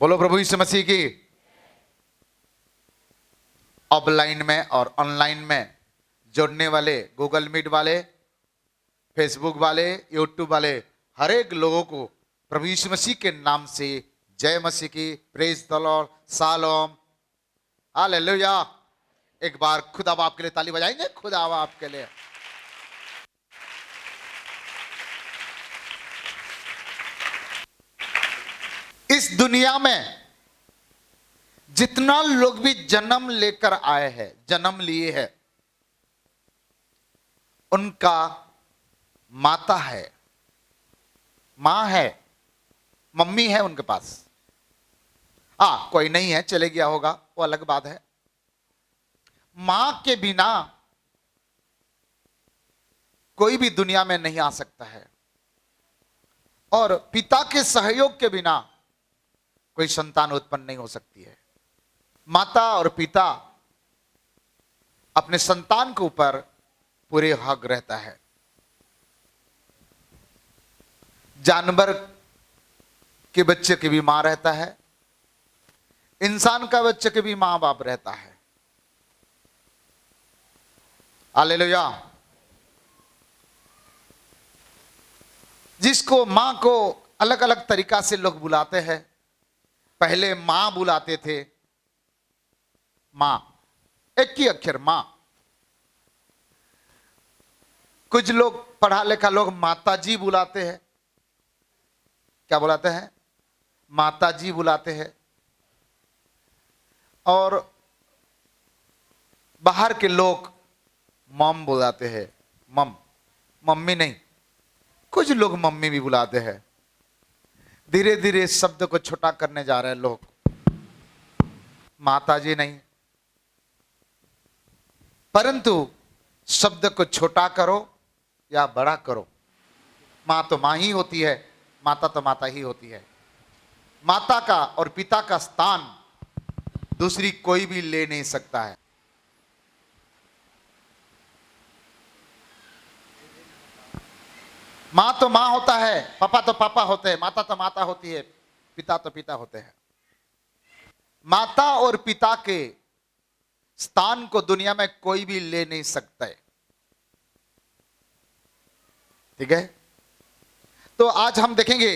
बोलो प्रभु यीशु मसीह की। ऑफलाइन में और ऑनलाइन में जुड़ने वाले, गूगल मीट वाले, फेसबुक वाले, यूट्यूब वाले हर एक लोगों को प्रभु यीशु मसीह के नाम से जय मसीह की, praise the Lord, shalom, hallelujah. एक बार खुदा बाप के लिए ताली बजाएंगे, खुदा बाप के लिए। इस दुनिया में जितना लोग भी जन्म लेकर आए हैं, जन्म लिए हैं, उनका माता है, मां है, मम्मी है उनके पास। कोई नहीं है, चले गया होगा, वो अलग बात है। मां के बिना कोई भी दुनिया में नहीं आ सकता है, और पिता के सहयोग के बिना कोई संतान उत्पन्न नहीं हो सकती है। माता और पिता अपने संतान के ऊपर पूरे हक रहता है। जानवर के बच्चे के भी मां रहता है, इंसान का बच्चे के भी मां बाप रहता है। हालेलुया। जिसको मां को अलग अलग तरीका से लोग बुलाते हैं। पहले मां बुलाते थे, मां, एक ही अक्षर मां। कुछ लोग पढ़ा लिखा लोग माताजी बुलाते हैं। क्या बुलाते हैं? माताजी बुलाते हैं। और बाहर के लोग मम बुलाते हैं, मम, मम्मी नहीं, कुछ लोग मम्मी भी बुलाते हैं। धीरे धीरे शब्द को छोटा करने जा रहे हैं लोग। माताजी नहीं, परंतु शब्द को छोटा करो या बड़ा करो, मां तो मां ही होती है, माता तो माता ही होती है। माता का और पिता का स्थान दूसरी कोई भी ले नहीं सकता है। मां तो मां होता है, पापा तो पापा होते हैं, माता तो माता होती है, पिता तो पिता होते हैं। माता और पिता के स्थान को दुनिया में कोई भी ले नहीं सकता है। ठीक है, तो आज हम देखेंगे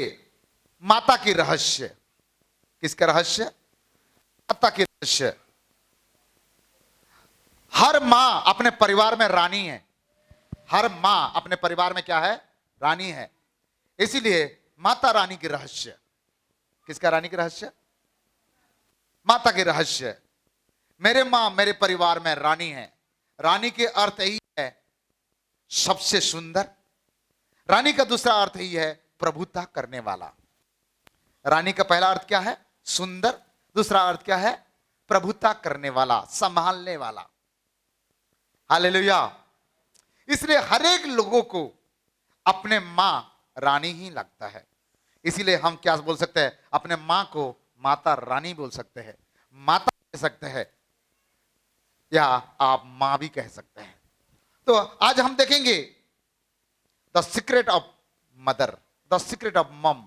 माता की रहस्य। किसका रहस्य? माता की रहस्य। हर मां अपने परिवार में रानी है। हर मां अपने परिवार में क्या है? रानी है। इसीलिए माता रानी की रहस्य। किसका रानी की रहस्य? माता की रहस्य। मेरे मां मेरे परिवार में रानी है। रानी के अर्थ यही है सबसे सुंदर। रानी का दूसरा अर्थ ही है प्रभुता करने वाला। रानी का पहला अर्थ क्या है? सुंदर। दूसरा अर्थ क्या है? प्रभुता करने वाला, संभालने वाला। हालेलुया। इसलिए हर एक लोगों को अपने मां रानी ही लगता है। इसीलिए हम क्या बोल सकते हैं? अपने मां को माता रानी बोल सकते हैं, माता कह सकते हैं, या आप मां भी कह सकते हैं। तो आज हम देखेंगे the secret of mother, the secret of मम,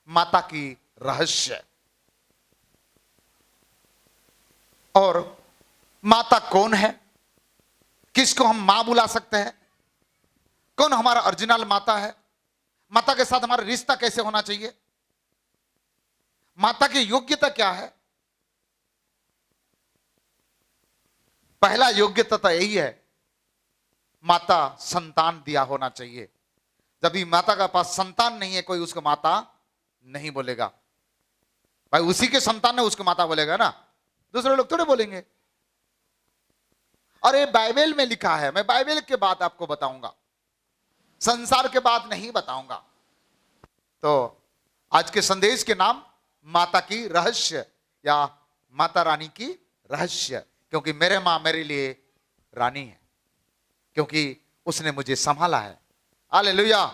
माता की रहस्य। और माता कौन है? किसको हम मां बुला सकते हैं? कौन हमारा ओरिजिनल माता है? माता के साथ हमारा रिश्ता कैसे होना चाहिए? माता की योग्यता क्या है? पहला योग्यता तो यही है, माता संतान दिया होना चाहिए। जब भी माता का पास संतान नहीं है, कोई उसको माता नहीं बोलेगा। भाई उसी के संतान ने उसको माता बोलेगा ना, दूसरे लोग थोड़े बोलेंगे। और ये बाइबल में लिखा है। मैं बाइबल के बात आपको बताऊंगा, संसार के बात नहीं बताऊंगा। तो आज के संदेश के नाम माता की रहस्य या माता रानी की रहस्य। क्योंकि मेरे मां मेरे लिए रानी है, क्योंकि उसने मुझे संभाला है। हालेलुया।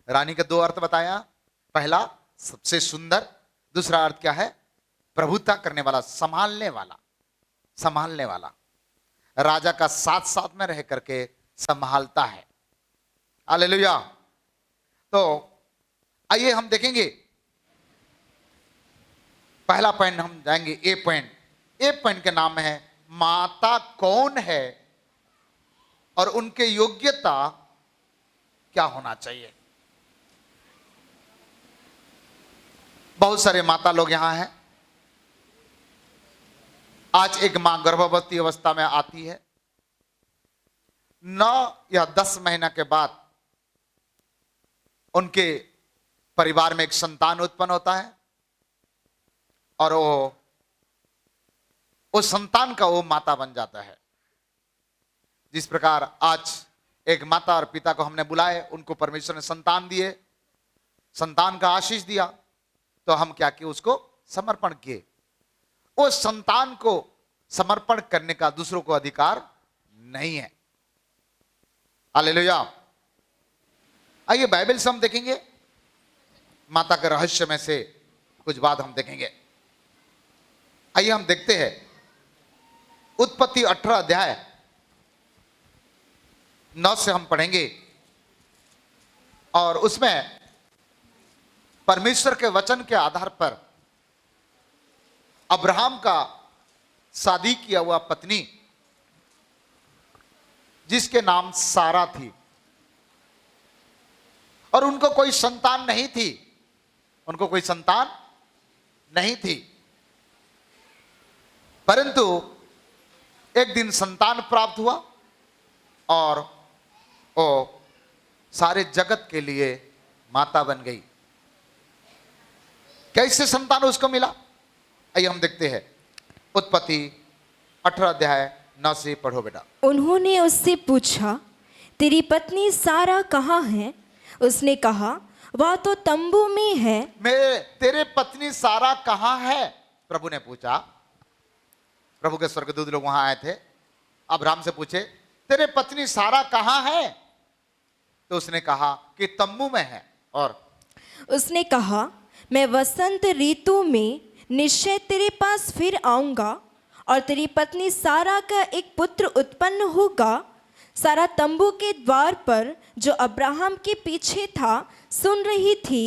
रानी का दो अर्थ बताया। पहला सबसे सुंदर, दूसरा अर्थ क्या है? प्रभुता करने वाला, संभालने वाला, संभालने वाला। राजा का साथ साथ में रह करके संभालता है। हालेलुया। तो आइए हम देखेंगे पहला पॉइंट हम जाएंगे ए पॉइंट। ए पॉइंट के नाम है माता कौन है और उनके योग्यता क्या होना चाहिए। बहुत सारे माता लोग यहां हैं। आज एक मां गर्भवती अवस्था में आती है, 9 या 10 महीना के बाद उनके परिवार में एक संतान उत्पन्न होता है और वो उस संतान का वो माता बन जाता है। जिस प्रकार आज एक माता और पिता को हमने बुलाए, उनको परमेश्वर ने संतान दिए, संतान का आशीष दिया, तो हम क्या किए, उसको समर्पण किए। उस संतान को समर्पण करने का दूसरों को अधिकार नहीं है। हालेलुया। आइए बाइबल से हम देखेंगे, माता के रहस्य में से कुछ बात हम देखेंगे। आइए हम देखते हैं उत्पत्ति 18 अध्याय 9 से हम पढ़ेंगे और उसमें परमेश्वर के वचन के आधार पर अब्राहम का शादी किया हुआ पत्नी, जिसके नाम सारा थी, और उनको कोई संतान नहीं थी, उनको कोई संतान नहीं थी, परंतु एक दिन संतान प्राप्त हुआ और वो सारे जगत के लिए माता बन गई। कैसे संतान उसको मिला, आइए हम देखते हैं। उत्पत्ति 18 अध्याय 9 से पढ़ो बेटा। उन्होंने उससे पूछा, तेरी पत्नी सारा कहाँ है? उसने कहा, वह तो तंबू में है। तेरे पत्नी सारा कहाँ है? प्रभु ने पूछा। प्रभु के स्वर्गदूत लोग वहां आए थे, अब्राहम से पूछे, तेरे पत्नी सारा कहाँ है? तो उसने कहा कि तंबू में है। और उसने कहा, मैं वसंत ऋतु में निश्चय तेरे पास फिर आऊंगा और तेरी पत्नी सारा का एक पुत्र उत्पन्न होगा। सारा तंबू के द्वार पर जो अब्राहम के पीछे था सुन रही थी।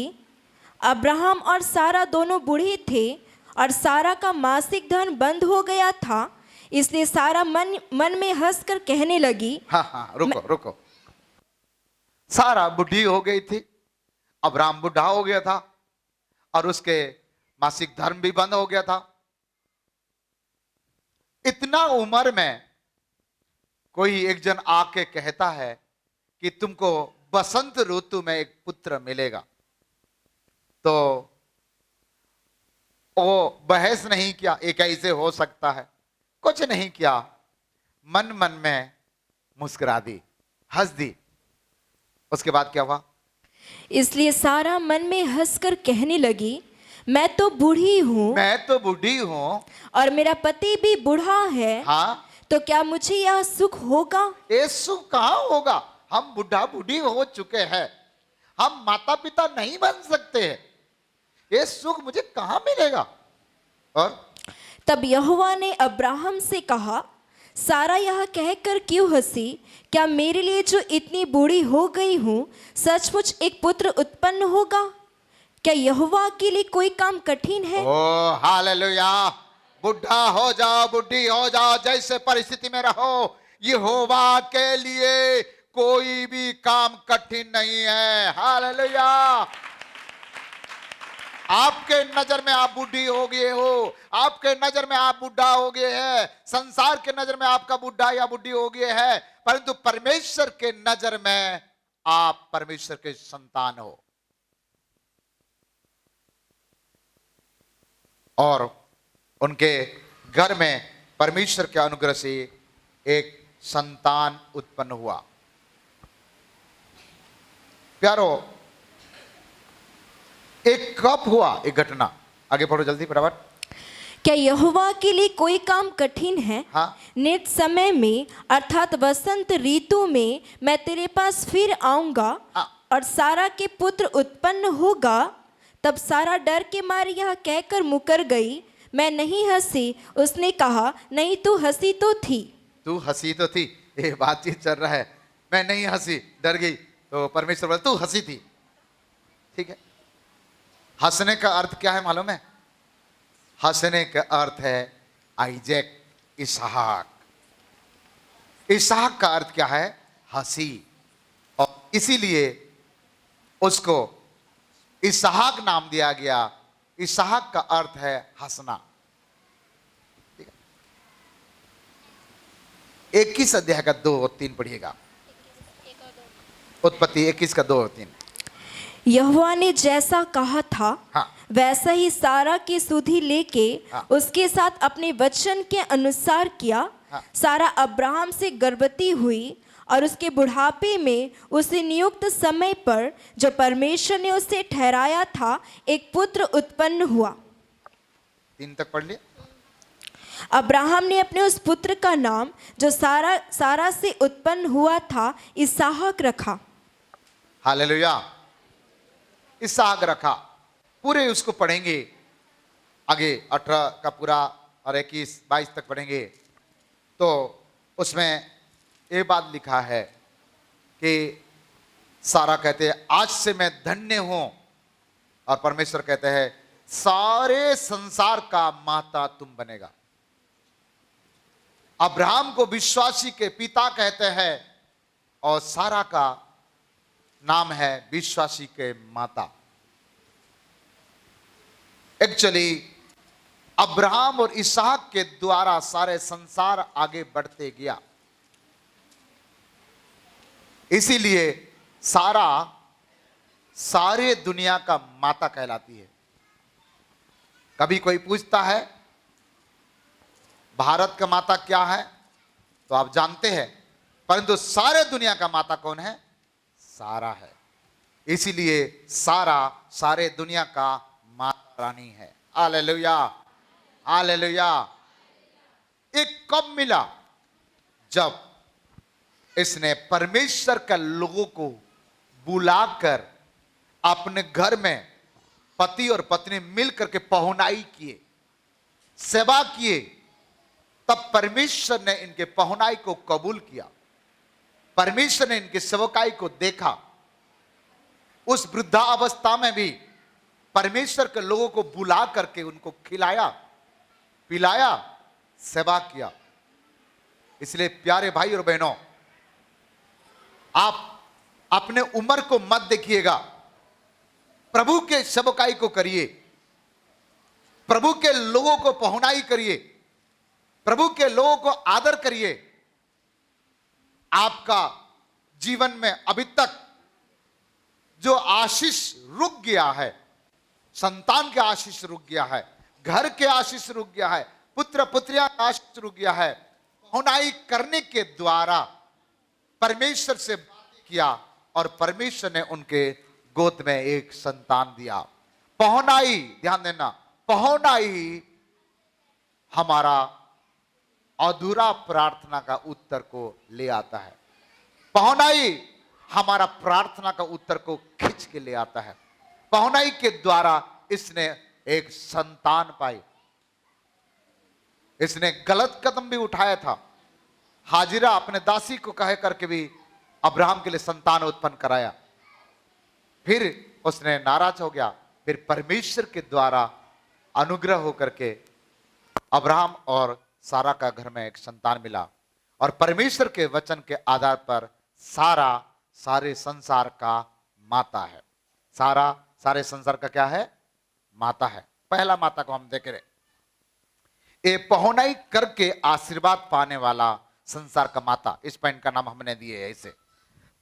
अब्राहम और सारा दोनों बूढ़े थे और सारा का मासिक धन बंद हो गया था, इसलिए सारा मन में हंसकर कहने लगी। हाँ, रुको। सारा बुढ़ी हो गई थी, अब्राहम बुढ़ा हो गया था और उसके मासिक धर्म भी बंद हो गया था। इतना उम्र में कोई एक जन आके कहता है कि तुमको बसंत ऋतु में एक पुत्र मिलेगा, तो वो बहस नहीं किया, ये कैसे हो सकता है, कुछ नहीं किया, मन में मुस्कुरा दी, हंस दी। उसके बाद क्या हुआ? इसलिए सारा मन में हंसकर कहने लगी, मैं तो बूढ़ी हूँ और मेरा पति भी बूढ़ा है। हाँ, तो क्या मुझे यह सुख होगा? ये सुख कहाँ होगा? हम बुढ़ा बूढ़ी हो चुके हैं, हम माता पिता नहीं बन सकते हैं, ये सुख मुझे कहाँ मिलेगा? और तब यहोवा ने अब्राहम से कहा, सारा यह कहकर क्यों हंसी? क्या मेरे लिए जो इतनी बूढ़ी हो गई हूँ सचमुच एक पुत्र उत्पन्न होगा? क्या यहोवा के लिए कोई काम कठिन है? ओ हालेलुया। बुढ़ा हो जाओ, बुढ़ी हो जाओ, जैसे परिस्थिति में रहो, यहोवा के लिए कोई भी काम कठिन नहीं है। हालेलुया। आपके नजर में आप बूढ़ी हो गए हो, आपके नजर में आप बुढ़ा हो गए हैं, संसार के नजर में आपका बुढ़ा या बुढ़ी हो गए है, परंतु परमेश्वर के नजर में आप परमेश्वर के संतान हो और उनके घर में परमेश्वर के अनुग्रह से एक संतान उत्पन्न हुआ। प्यारो, एक कब हुआ एक घटना? आगे पढ़ो जल्दी फटाफट। क्या यहोवा के लिए कोई काम कठिन है? हाँ? नित समय में अर्थात वसंत ऋतु में मैं तेरे पास फिर आऊंगा और सारा के पुत्र उत्पन्न होगा। तब सारा डर के मारे यह कहकर मुकर गई, मैं नहीं हंसी। उसने कहा, नहीं तू हंसी तो थी। तू हंसी तो थी, ये बातचीत चल रहा है, मैं नहीं हंसी, डर गई, तो परमेश्वर बोला तू हंसी थी। ठीक है, हंसने का अर्थ क्या है मालूम है? हंसने का अर्थ है आइजैक, इसहाक। इसहाक का अर्थ क्या है? हंसी। और इसीलिए उसको इसहाक नाम दिया गया। इसहाक का अर्थ है हंसना। 21 अध्याय का 2 और 3 पढ़िएगा। उत्पत्ति 21 का 2 और 3। यहोवा ने जैसा कहा था हाँ। वैसा ही सारा की सुधि लेके हाँ। उसके साथ अपने वचन के अनुसार किया। हाँ। सारा अब्राहम से गर्भवती हुई और उसके बुढ़ापे में उसे नियुक्त समय पर जो परमेश्वर ने उसे ठहराया था एक पुत्र उत्पन्न हुआ। 3 तक पढ़ लिया। अब्राहम ने अपने उस पुत्र का नाम जो सारा से उत्पन्न हुआ था इसहाक रखा। हालेलुया। इसहाक रखा। पूरे उसको पढ़ेंगे आगे, 18 का पूरा और 21 22 तक पढ़ेंगे तो उसमें ये बात लिखा है कि सारा कहते हैं आज से मैं धन्य हूं, और परमेश्वर कहते हैं सारे संसार का माता तुम बनेगा। अब्राहम को विश्वासी के पिता कहते हैं और सारा का नाम है विश्वासी के माता। एक्चुअली अब्राहम और इसहाक के द्वारा सारे संसार आगे बढ़ते गया, इसीलिए सारा सारे दुनिया का माता कहलाती है। कभी कोई पूछता है भारत का माता क्या है, तो आप जानते हैं, परंतु सारे दुनिया का माता कौन है? सारा है। इसीलिए सारा सारे दुनिया का माता रानी है। Hallelujah, hallelujah. एक कब मिला? जब इसने परमेश्वर का लोगों को बुलाकर अपने घर में पति और पत्नी मिलकर के पहुनाई किए, सेवा किए, तब परमेश्वर ने इनके पहुनाई को कबूल किया। परमेश्वर ने इनकी सेवकाई को देखा। उस वृद्धावस्था में भी परमेश्वर के लोगों को बुला करके उनको खिलाया, पिलाया, सेवा किया। इसलिए प्यारे भाई और बहनों, आप अपने उम्र को मत देखिएगा, प्रभु के सेवकाई को करिए, प्रभु के लोगों को पहुनाई करिए, प्रभु के लोगों को आदर करिए। आपका जीवन में अभी तक जो आशीष रुक गया है, संतान के आशीष रुक गया है, घर के आशीष रुक गया है, पुत्र पुत्रियां का आशीष रुक गया है, पहुनाई करने के द्वारा परमेश्वर से बात किया और परमेश्वर ने उनके गोद में एक संतान दिया। पहुनाई, ध्यान देना, पहुनाई हमारा अधूरा प्रार्थना का उत्तर को ले आता है। पहुनाई हमारा प्रार्थना का उत्तर को खींच के ले आता है। पहुनाई के द्वारा इसने एक संतान पाई। इसने गलत कदम भी उठाया था। हाजिरा अपने दासी को कह करके भी अब्राहम के लिए संतान उत्पन्न कराया, फिर उसने नाराज हो गया। फिर परमेश्वर के द्वारा अनुग्रह होकर के अब्राहम और सारा का घर में एक संतान मिला, और परमेश्वर के वचन के आधार पर सारा सारे संसार का माता है। सारा सारे संसार का क्या है? माता है। पहला माता को हम देख रहे, ये पहुनाई करके आशीर्वाद पाने वाला संसार का माता, इस पॉइंट का नाम हमने दिए है इसे।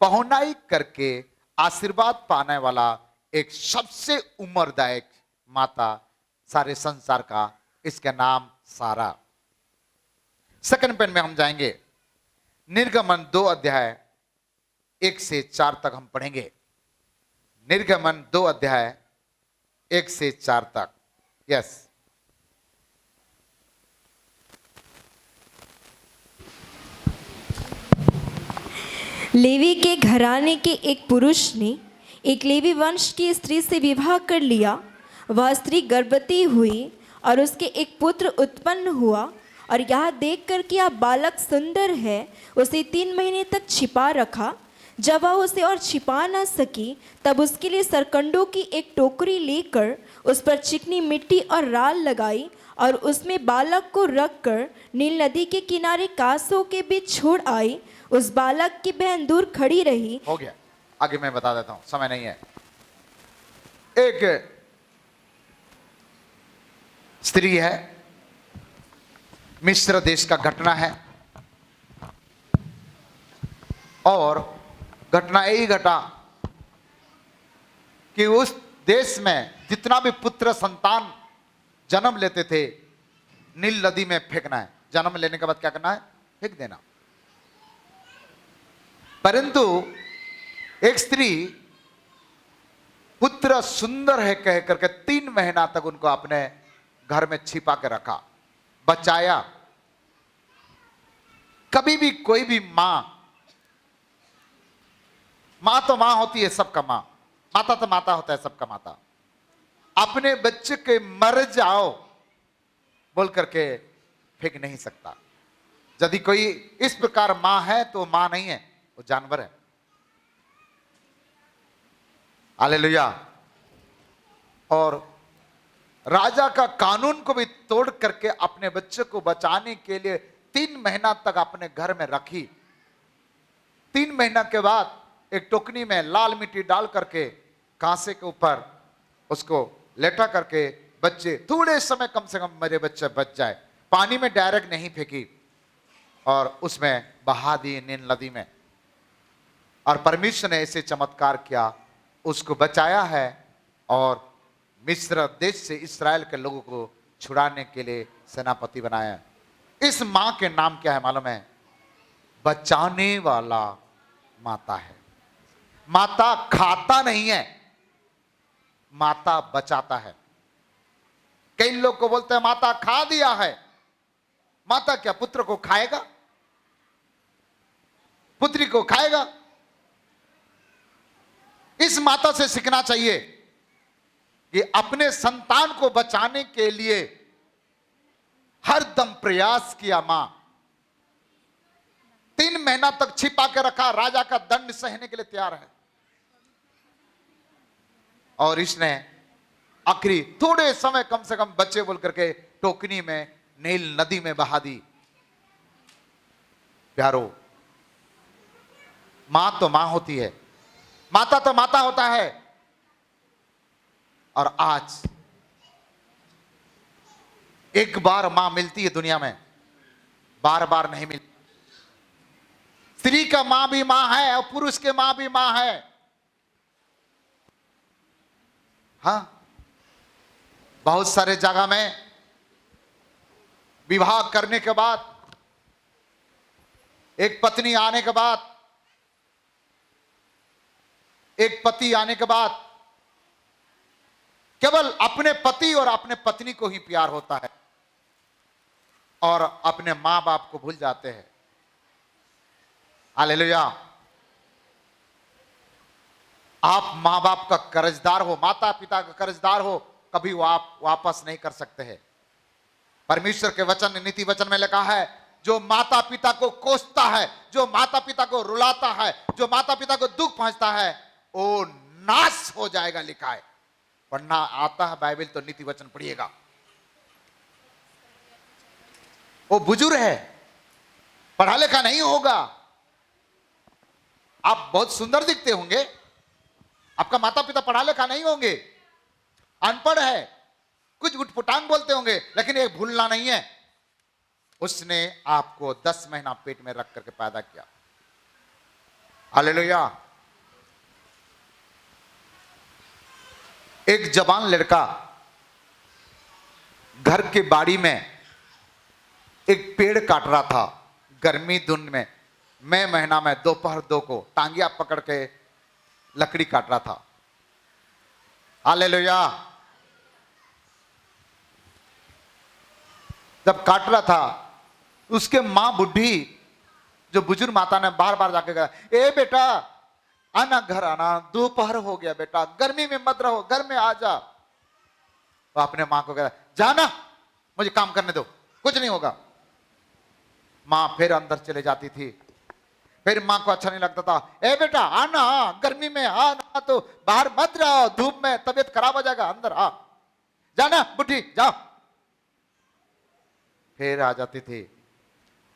पहुनाई करके आशीर्वाद पाने वाला एक सबसे उम्रदायक माता सारे संसार का, इसका नाम सारा। सेकंड पॉइंट में हम जाएंगे, निर्गमन 2 अध्याय 1 से 4 तक हम पढ़ेंगे। निर्गमन 2 अध्याय 1 से 4 तक। यस, लेवी के घराने के एक पुरुष ने एक लेवी वंश की स्त्री से विवाह कर लिया। वह स्त्री गर्भवती हुई और उसके एक पुत्र उत्पन्न हुआ, और यह देखकर कि यह बालक सुंदर है, उसे 3 महीने तक छिपा रखा। जब वह उसे और छिपा न सकी, तब उसके लिए सरकंडों की एक टोकरी लेकर उस पर चिकनी मिट्टी और राल लगाई और उसमें बालक को रखकर नील नदी के किनारे कासों के बीच छोड़ आई। उस बालक की बहन दूर खड़ी रही। हो गया, आगे मैं बता देता हूं, समय नहीं है। एक स्त्री है, मिस्र देश का घटना है, और घटना यही घटा कि उस देश में जितना भी पुत्र संतान जन्म लेते थे, नील नदी में फेंकना है। जन्म लेने के बाद क्या करना है? फेंक देना। परंतु एक स्त्री पुत्र सुंदर है कह करके 3 महीना तक उनको अपने घर में छिपा के रखा, बचाया। कभी भी कोई भी मां तो मां होती है, सबका मां। माता तो माता होता है, सबका माता। अपने बच्चे के मर जाओ बोल करके फेंक नहीं सकता। यदि कोई इस प्रकार मां है तो मां नहीं है, वो जानवर है। हालेलुया। और राजा का कानून को भी तोड़ करके अपने बच्चे को बचाने के लिए 3 महीना तक अपने घर में रखी। 3 महीना के बाद एक टोकनी में लाल मिट्टी डाल करके कांसे के ऊपर उसको लेटा करके बच्चे थोड़े समय, कम से कम मेरे बच्चे बच जाए, पानी में डायरेक्ट नहीं फेंकी और उसमें बहा दी नील नदी में। और परमेश्वर ने ऐसे चमत्कार किया, उसको बचाया है और मिस्र देश से इस्राएल के लोगों को छुड़ाने के लिए सेनापति बनाया। इस मां के नाम क्या है मालूम है? बचाने वाला माता है। माता खाता नहीं है, माता बचाता है। कई लोग को बोलते हैं माता खा दिया है। माता क्या पुत्र को खाएगा? पुत्री को खाएगा? इस माता से सीखना चाहिए कि अपने संतान को बचाने के लिए हर दम प्रयास किया। मां 3 महीना तक छिपा के रखा, राजा का दंड सहने के लिए तैयार है। और इसने आखिरी थोड़े समय, कम से कम बच्चे बोल करके टोकनी में नील नदी में बहा दी। प्यारो, मां तो मां होती है, माता तो माता होता है। और आज एक बार मां मिलती है दुनिया में, बार बार नहीं मिलती। स्त्री का मां भी मां है और पुरुष के मां भी मां है। हाँ, बहुत सारे जगह में विवाह करने के बाद, एक पत्नी आने के बाद, एक पति आने के बाद केवल अपने पति और अपने पत्नी को ही प्यार होता है और अपने मां बाप को भूल जाते हैं। हालेलुया। आप मां बाप का कर्जदार हो, माता पिता का कर्जदार हो, कभी वो आप वापस नहीं कर सकते हैं। परमेश्वर के वचन, नीति वचन में लिखा है, जो माता पिता को कोसता है, जो माता पिता को रुलाता है, जो माता पिता को दुख पहुंचता है, वो नाश हो जाएगा, लिखा है। पढ़ना आता है बाइबल तो नीति वचन पढ़िएगा। वो बुजुर्ग है, पढ़ा लिखा नहीं होगा। आप बहुत सुंदर दिखते होंगे, आपका माता पिता पढ़ा लिखा नहीं होंगे, अनपढ़ है, कुछ उठपुटांग बोलते होंगे, लेकिन ये भूलना नहीं है, उसने आपको 10 महीना पेट में रख करके पैदा किया। हालेलुया। एक जवान लड़का घर के बाड़ी में एक पेड़ काट रहा था, गर्मी धुंध में, मई महीना में, दोपहर 2 को टांगिया पकड़ के लकड़ी काट रहा था। हालेलुया। जब काट रहा था, उसके मां बुढ़ी, जो बुजुर्ग माता ने बार बार जाके कहा, ए बेटा आना, घर आना, दोपहर हो गया बेटा, गर्मी में मत रहो, घर में आ जा। वो अपने मां को कहा, जाना, मुझे काम करने दो, कुछ नहीं होगा। मां फिर अंदर चले जाती थी, फिर मां को अच्छा नहीं लगता था, ए बेटा आना, गर्मी में आना, तो बाहर मत रहो, धूप में तबीयत खराब हो जाएगा, अंदर आ, जाना बुढ़ी जाओ। फिर आ जाती थी।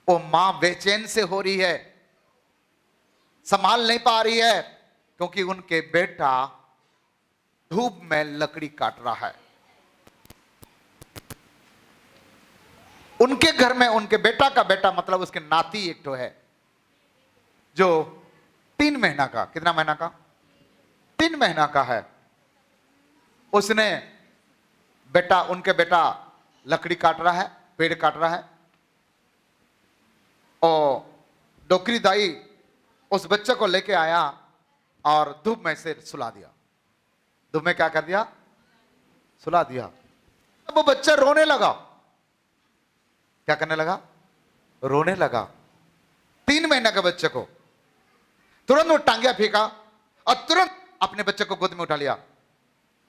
वो मां बेचैन से हो रही है, संभाल नहीं पा रही है, क्योंकि उनके बेटा धूप में लकड़ी काट रहा है। उनके घर में उनके बेटा का बेटा मतलब उसके नाती एक तो है, जो 3 महीना का, कितना महीना का, 3 महीना का है। उसने बेटा, उनके बेटा लकड़ी काट रहा है, पेड़ काट रहा है, और डोकरी दाई उस बच्चे को लेके आया और धूप में से सुला दिया। धूप में क्या कर दिया? सुला दिया। अब वो बच्चा रोने लगा। क्या करने लगा? रोने लगा। 3 महीने के बच्चे को तुरंत वो टांगिया फेंका और तुरंत अपने बच्चे को गोद में उठा लिया।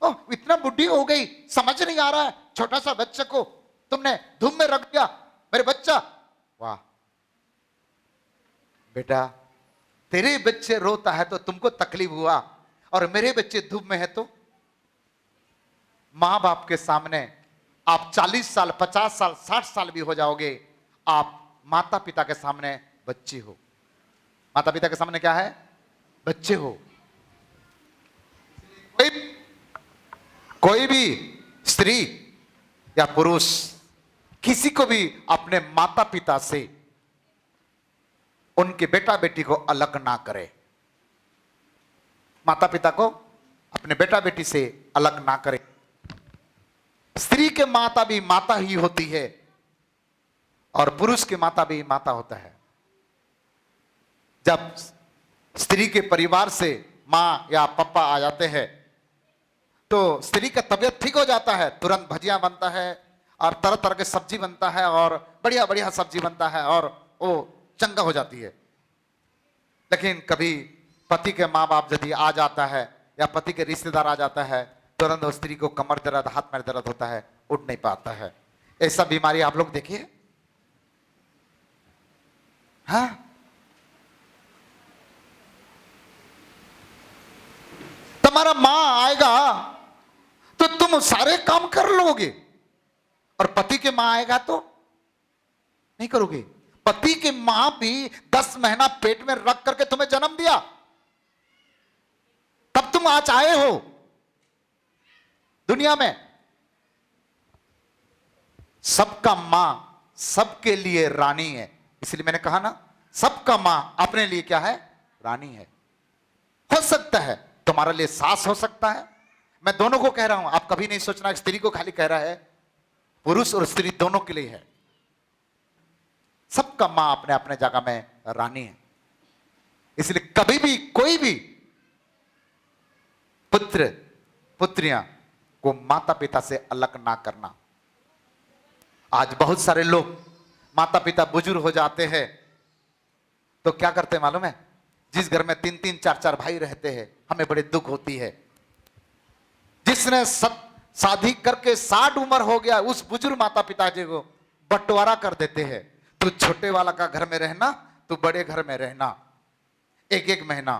ओह, इतना बुढ़ी हो गई, समझ नहीं आ रहा है, छोटा सा बच्चे को तुमने धूप में रख दिया, मेरे बच्चा। वाह बेटा, तेरे बच्चे रोता है तो तुमको तकलीफ हुआ, और मेरे बच्चे धूप में है तो? मां बाप के सामने आप 40 साल, 50 साल, 60 साल भी हो जाओगे, आप माता पिता के सामने बच्चे हो। माता पिता के सामने क्या है? बच्चे हो। कोई भी स्त्री या पुरुष किसी को भी अपने माता पिता से, उनके बेटा बेटी को अलग ना करे। माता पिता को अपने बेटा बेटी से अलग ना करे। स्त्री के माता भी माता ही होती है, और पुरुष के माता भी माता होता है। जब स्त्री के परिवार से मां या पापा आ जाते हैं तो स्त्री का तबीयत ठीक हो जाता है, तुरंत भजिया बनता है और तरह तरह के सब्जी बनता है और बढ़िया बढ़िया सब्जी बनता है और वो चंगा हो जाती है। लेकिन कभी पति के माँ बाप यदि आ जाता है या पति के रिश्तेदार आ जाता है, तुरंत उस स्त्री को कमर दर्द, हाथ में दर्द होता है, उठ नहीं पाता है। ऐसा बीमारी आप लोग देखिए। हाँ, तुम्हारा मां आएगा तो तुम सारे काम कर लोगे, और पति के मां आएगा तो नहीं करोगे। पति की मां भी 10 महीना पेट में रख करके तुम्हें जन्म दिया, तब तुम आज आए हो दुनिया में। सबका मां सबके लिए रानी है, इसलिए मैंने कहा ना, सबका मां अपने लिए क्या है? रानी है। हो सकता है तुम्हारे लिए सास हो सकता है, मैं दोनों को कह रहा हूं, आप कभी नहीं सोचना स्त्री को खाली कह रहा है, पुरुष और स्त्री दोनों के लिए है। सबका मां अपने अपने जगह में रानी है। इसलिए कभी भी कोई भी पुत्र पुत्रियां को माता पिता से अलग ना करना। आज बहुत सारे लोग, माता पिता बुजुर्ग हो जाते हैं तो क्या करते हैं मालूम है? जिस घर में 3-3, 4-4 भाई रहते हैं, हमें बड़े दुख होती है। जिसने शादी करके 60 उम्र हो गया, उस बुजुर्ग माता पिता जी को बंटवारा कर देते हैं। तू छोटे वाला का घर में रहना, तू बड़े घर में रहना। 1-1 महीना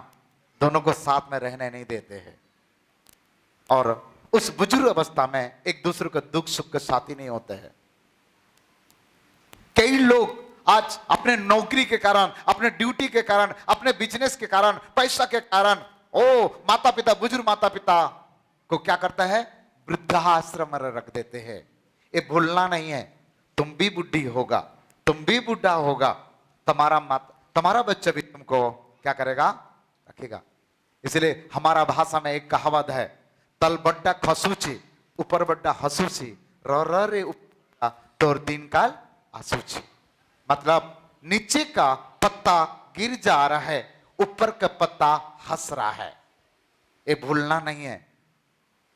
दोनों को साथ में रहने नहीं देते हैं, और उस बुजुर्ग अवस्था में एक दूसरे को दुख सुख के साथी नहीं होते हैं। कई लोग आज अपने नौकरी के कारण, अपने ड्यूटी के कारण, अपने बिजनेस के कारण, पैसा के कारण, माता पिता, बुजुर्ग माता पिता को क्या करता है? वृद्धाश्रम में रख देते हैं। ये भूलना नहीं है, तुम भी बुढ़ी होगा, तुम भी बुढ़ा होगा, तुम्हारा बच्चा भी तुमको क्या करेगा? रखेगा। इसलिए हमारा भाषा में एक कहावत है, तल बड्डा खसूची ऊपर बड्डा हसूची, रे तोर 3 काल आसूची। मतलब नीचे का पत्ता गिर जा रहा है, ऊपर का पत्ता हंस रहा है। ये भूलना नहीं है,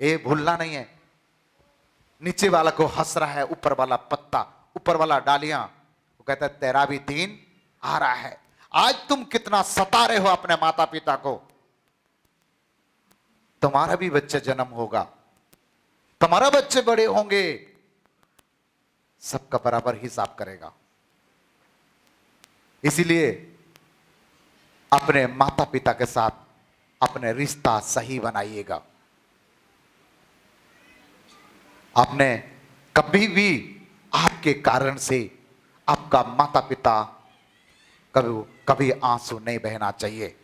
ये भूलना नहीं है। नीचे वाला को हंस रहा है, ऊपर वाला पत्ता, ऊपर वाला डालियां, वो कहता है तेरा भी दिन आ रहा है। आज तुम कितना सता रहे हो अपने माता पिता को, तुम्हारा भी बच्चे जन्म होगा, तुम्हारा बच्चे बड़े होंगे, सबका बराबर हिसाब करेगा। इसीलिए अपने माता पिता के साथ अपने रिश्ता सही बनाइएगा। आपने कभी भी आपके कारण से आपका माता पिता कभी आंसू नहीं बहना चाहिए।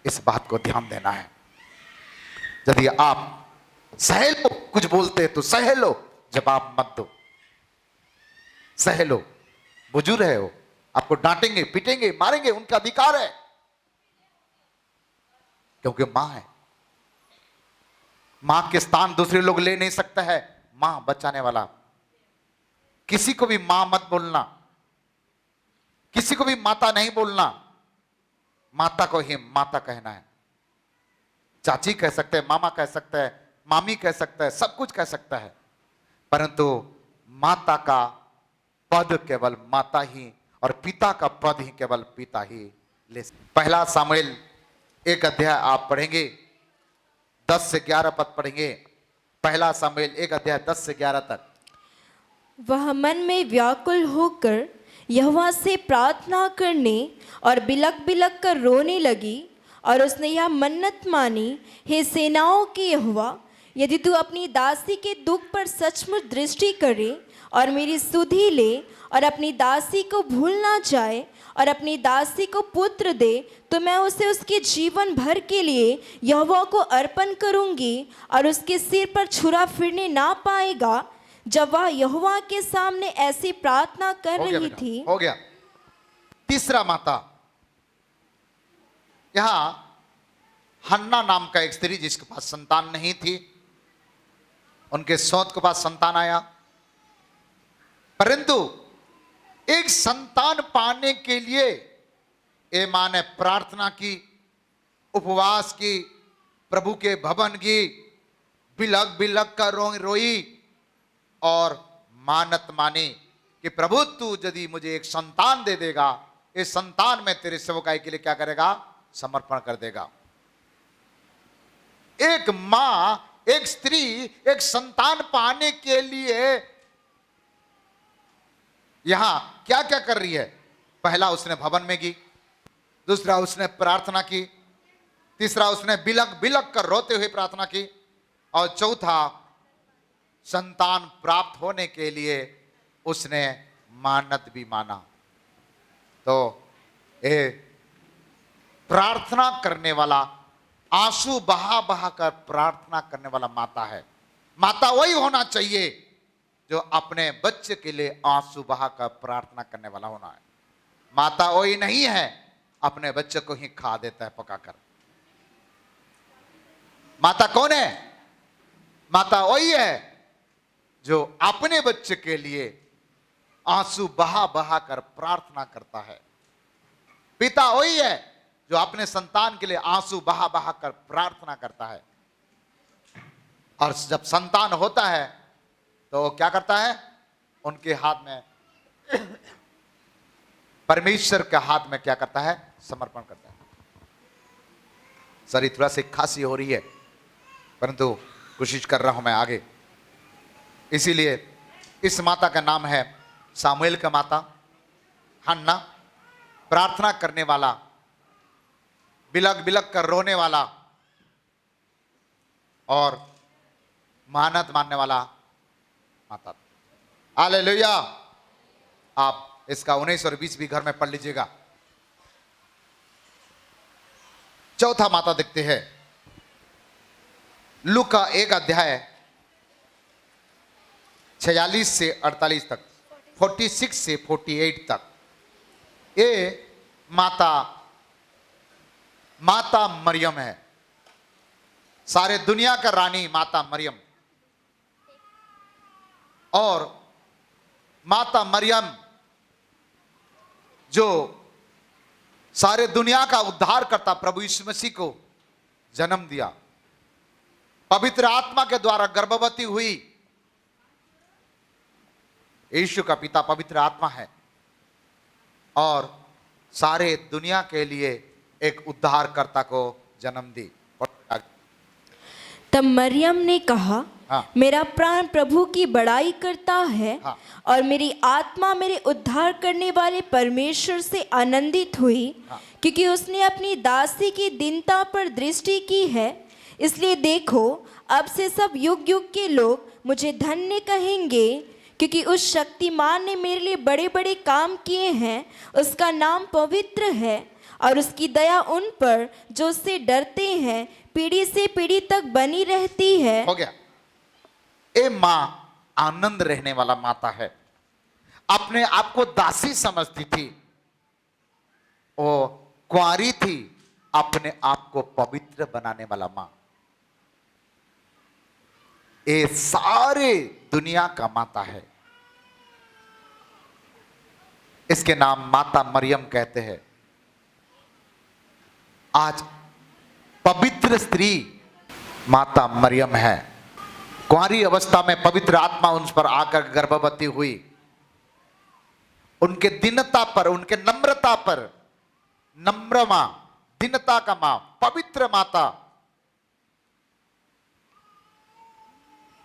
इस बात को ध्यान देना है। यदि आप सह लो, कुछ बोलते तो सह लो, जवाब मत दो, सह लो। बुजुर्ग है वो, आपको डांटेंगे, पीटेंगे, मारेंगे, उनका अधिकार है, क्योंकि मां है। मां के स्थान दूसरे लोग ले नहीं सकते हैं। मां बचाने वाला। किसी को भी मां मत बोलना, किसी को भी माता नहीं बोलना। माता को ही माता कहना है। चाची कह सकते हैं, मामा कह सकते हैं, मामी कह सकते हैं, सब कुछ कह सकता है, परंतु माता का पद केवल माता ही और पिता का पद ही केवल पिता ही ले। पहला सामुएल 1 अध्याय आप पढ़ेंगे, 10 से 11 पद पढ़ेंगे। पहला सामुएल 1 अध्याय 10 से 11 तक। वह मन में व्याकुल होकर यहोवा से प्रार्थना करने और बिलक बिलक कर रोने लगी, और उसने यह मन्नत मानी, हे सेनाओं के यहोवा, यदि तू अपनी दासी के दुख पर सचमुच दृष्टि करे और मेरी सुधि ले और अपनी दासी को भूल ना जाए और अपनी दासी को पुत्र दे, तो मैं उसे उसके जीवन भर के लिए यहोवा को अर्पण करूंगी और उसके सिर पर छुरा फिरने ना पाएगा। जब वह यहोवा के सामने ऐसी प्रार्थना कर रही थी। हो गया। तीसरा माता, यहां हन्ना नाम का एक स्त्री जिसके पास संतान नहीं थी, उनके सौत के पास संतान आया, परंतु एक संतान पाने के लिए ए मां ने प्रार्थना की, उपवास की, प्रभु के भवन की, बिलक बिलक कर रोई और मानत मानी कि प्रभु तू यदि मुझे एक संतान दे देगा, इस संतान में तेरे सेवकाई के लिए क्या करेगा, समर्पण कर देगा। एक मां, एक स्त्री एक संतान पाने के लिए यहां क्या क्या कर रही है। पहला उसने भवन में की, दूसरा उसने प्रार्थना की, तीसरा उसने बिलक बिलक कर रोते हुए प्रार्थना की, और चौथा संतान प्राप्त होने के लिए उसने मानत भी माना। तो ये प्रार्थना करने वाला, आंसू बहा बहा कर प्रार्थना करने वाला माता है। माता वही होना चाहिए जो अपने बच्चे के लिए आंसू बहा कर प्रार्थना करने वाला होना है। माता वही नहीं है अपने बच्चे को ही खा देता है पकाकर। माता कौन है? माता वही है जो अपने बच्चे के लिए आंसू बहा बहा कर प्रार्थना करता है। पिता वही है जो अपने संतान के लिए आंसू बहा बहा कर प्रार्थना करता है। और जब संतान होता है तो वो क्या करता है, उनके हाथ में, परमेश्वर के हाथ में क्या करता है, समर्पण करता है। सॉरी, थोड़ा सी खांसी हो रही है, परंतु कोशिश कर रहा हूं मैं आगे। इसीलिए इस माता का नाम है सामुएल का माता, हन्ना, प्रार्थना करने वाला, बिलक बिलक कर रोने वाला और मानत मानने वाला माता। हालेलुया। आप इसका 19 और 20 भी घर में पढ़ लीजिएगा। चौथा माता देखते हैं, लूका 1 अध्याय 46 से 48 तक, 46 से 48 तक। ये माता मरियम है, सारे दुनिया का रानी माता मरियम। और माता मरियम जो सारे दुनिया का उद्धार करता प्रभु यीशु मसीह को जन्म दिया, पवित्र आत्मा के द्वारा गर्भवती हुई। यीशु का पिता पवित्र आत्मा है और सारे दुनिया के लिए एक उद्धारकर्ता को जन्म दी। तब मरियम ने कहा, हाँ। मेरा प्राण प्रभु की बड़ाई करता है। हाँ। और मेरी आत्मा मेरे उद्धार करने वाले परमेश्वर से आनंदित हुई, हाँ। क्योंकि उसने अपनी दासी की दीनता पर दृष्टि की है। इसलिए देखो, अब से सब युग युग के लोग मुझे धन्य कहेंगे, क्योंकि उस शक्तिमान ने मेरे लिए बड़े बड़े काम किए हैं। उसका नाम पवित्र है और उसकी दया उन पर जो उससे डरते हैं पीढ़ी से पीढ़ी तक बनी रहती है। हो गया। ए मां आनंद रहने वाला माता है। अपने आप को दासी समझती थी, वो कुंवारी थी, अपने आप को पवित्र बनाने वाला मां। ये सारे दुनिया का माता है। इसके नाम माता मरियम कहते हैं। आज पवित्र स्त्री माता मरियम है। कुंवारी अवस्था में पवित्र आत्मा उन पर आकर गर्भवती हुई। उनके दीनता पर, उनके नम्रता पर, नम्र मां, दीनता का मां, पवित्र माता,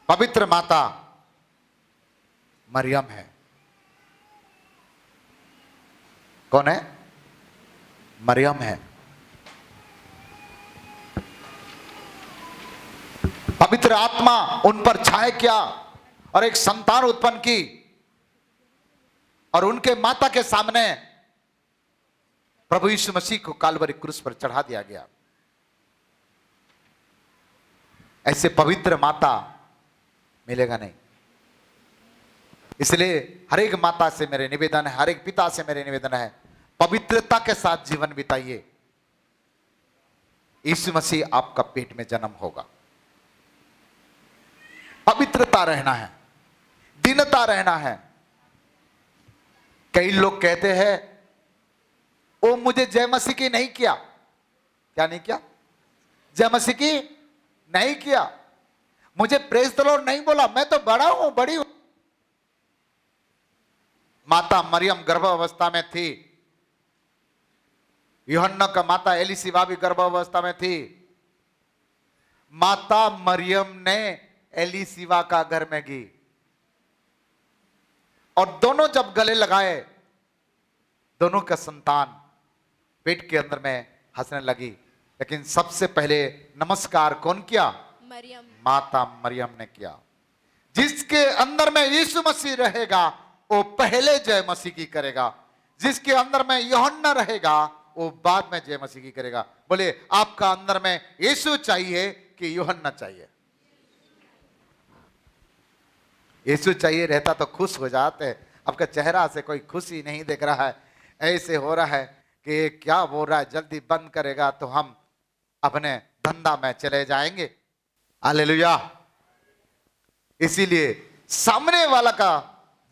पवित्र माता मरियम है। कौन है? मरियम है। पवित्र आत्मा उन पर छाए क्या और एक संतान उत्पन्न की, और उनके माता के सामने प्रभु यीशु मसीह को काल्वरी क्रूस पर चढ़ा दिया गया। ऐसे पवित्र माता मिलेगा नहीं। इसलिए हर एक माता से मेरे निवेदन है, हर एक पिता से मेरे निवेदन है, पवित्रता के साथ जीवन बिताइए। यीशु मसीह आपका पेट में जन्म होगा। पवित्रता रहना है, दीनता रहना है। कई लोग कहते हैं, ओ मुझे जय मसीह की नहीं किया। क्या नहीं किया? जय मसीह की नहीं किया। मुझे प्रेज द लॉर्ड नहीं बोला, मैं तो बड़ा हूं, बड़ी हूं। माता मरियम गर्भावस्था में थी। यूहन्ना का माता एलिशिबा भी गर्भावस्था में थी। माता मरियम ने एलिशिबा का घर में गई और दोनों जब गले लगाए, दोनों का संतान पेट के अंदर में हंसने लगी। लेकिन सबसे पहले नमस्कार कौन किया? मरियम। माता मरियम ने किया। जिसके अंदर में यीशु मसीह रहेगा वो पहले जय मसीह की करेगा। जिसके अंदर में यूहन्ना रहेगा वो बाद में जय मसीह की करेगा। बोले, आपका अंदर में यीशु चाहिए कि यूहन्ना चाहिए? यीशु चाहिए रहता तो खुश हो जाते। आपका चेहरा से कोई खुशी नहीं दिख रहा है। ऐसे हो रहा है कि क्या बोल रहा है, जल्दी बंद करेगा तो हम अपने धंधा में चले जाएंगे। हालेलुया। इसीलिए सामने वाला का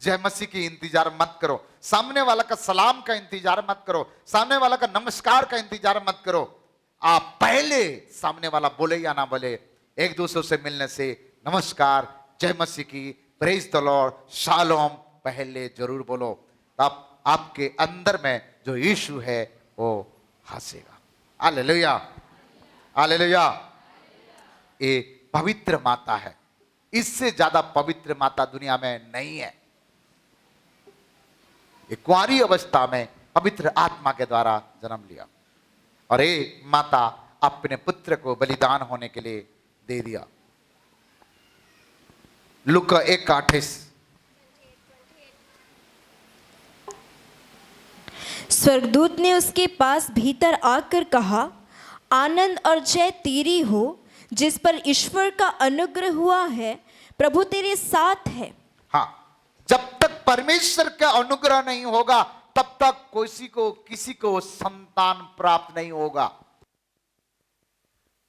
जय मसीह की इंतजार मत करो, सामने वाला का सलाम का इंतजार मत करो, सामने वाला का नमस्कार का इंतजार मत करो। आप पहले सामने वाला बोले या ना बोले, एक दूसरे से मिलने से नमस्कार, जय मसीह की, प्रेज द लॉर्ड, शालोम पहले जरूर बोलो। तब आपके अंदर में जो यीशु है वो हंसेगा। Hallelujah, hallelujah. ये पवित्र माता है। इससे ज्यादा पवित्र माता दुनिया में नहीं है। ये कुंवारी अवस्था में पवित्र आत्मा के द्वारा जन्म लिया और ये माता अपने पुत्र को बलिदान होने के लिए दे दिया। लूका 1:28। स्वर्गदूत ने उसके पास भीतर आकर कहा, आनंद और जय तेरी हो, जिस पर ईश्वर का अनुग्रह हुआ है, प्रभु तेरे साथ है। हाँ, जब तक परमेश्वर का अनुग्रह नहीं होगा तब तक किसी को संतान प्राप्त नहीं होगा।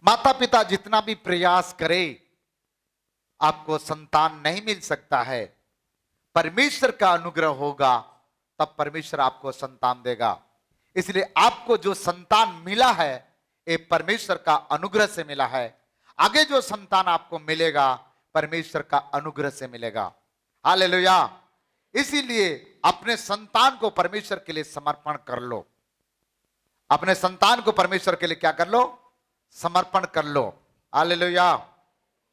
माता पिता जितना भी प्रयास करे आपको संतान नहीं मिल सकता है। परमेश्वर का अनुग्रह होगा तब परमेश्वर आपको संतान देगा। इसलिए आपको जो संतान मिला है ये परमेश्वर का अनुग्रह से मिला है। आगे जो संतान आपको मिलेगा परमेश्वर का अनुग्रह से मिलेगा। हालेलुया। इसीलिए अपने संतान को परमेश्वर के लिए समर्पण कर लो। अपने संतान को परमेश्वर के लिए क्या कर लो? समर्पण कर लो। Hallelujah,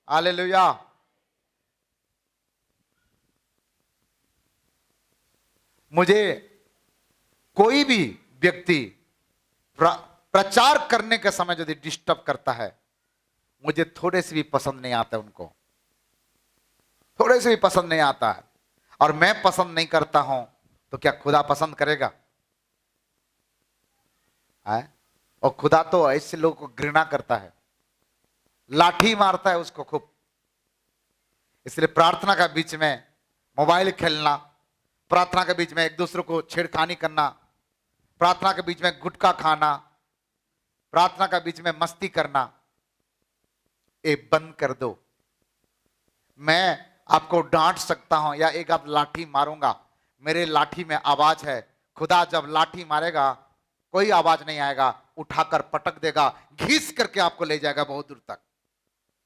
hallelujah. मुझे कोई भी व्यक्ति प्रचार करने के समय यदि डिस्टर्ब करता है, मुझे थोड़े से भी पसंद नहीं आता उनको, थोड़े से भी पसंद नहीं आता है। और मैं पसंद नहीं करता हूं तो क्या खुदा पसंद करेगा? और खुदा तो ऐसे लोगों को घृणा करता है, लाठी मारता है उसको खूब। इसलिए प्रार्थना का बीच में मोबाइल खेलना, प्रार्थना के बीच में एक दूसरे को छेड़खानी करना, प्रार्थना के बीच में गुटखा खाना, प्रार्थना के बीच में मस्ती करना, ये बंद कर दो। मैं आपको डांट सकता हूं या एक आध लाठी मारूंगा, मेरे लाठी में आवाज है। खुदा जब लाठी मारेगा कोई आवाज नहीं आएगा, उठाकर पटक देगा, घीस करके आपको ले जाएगा बहुत दूर तक।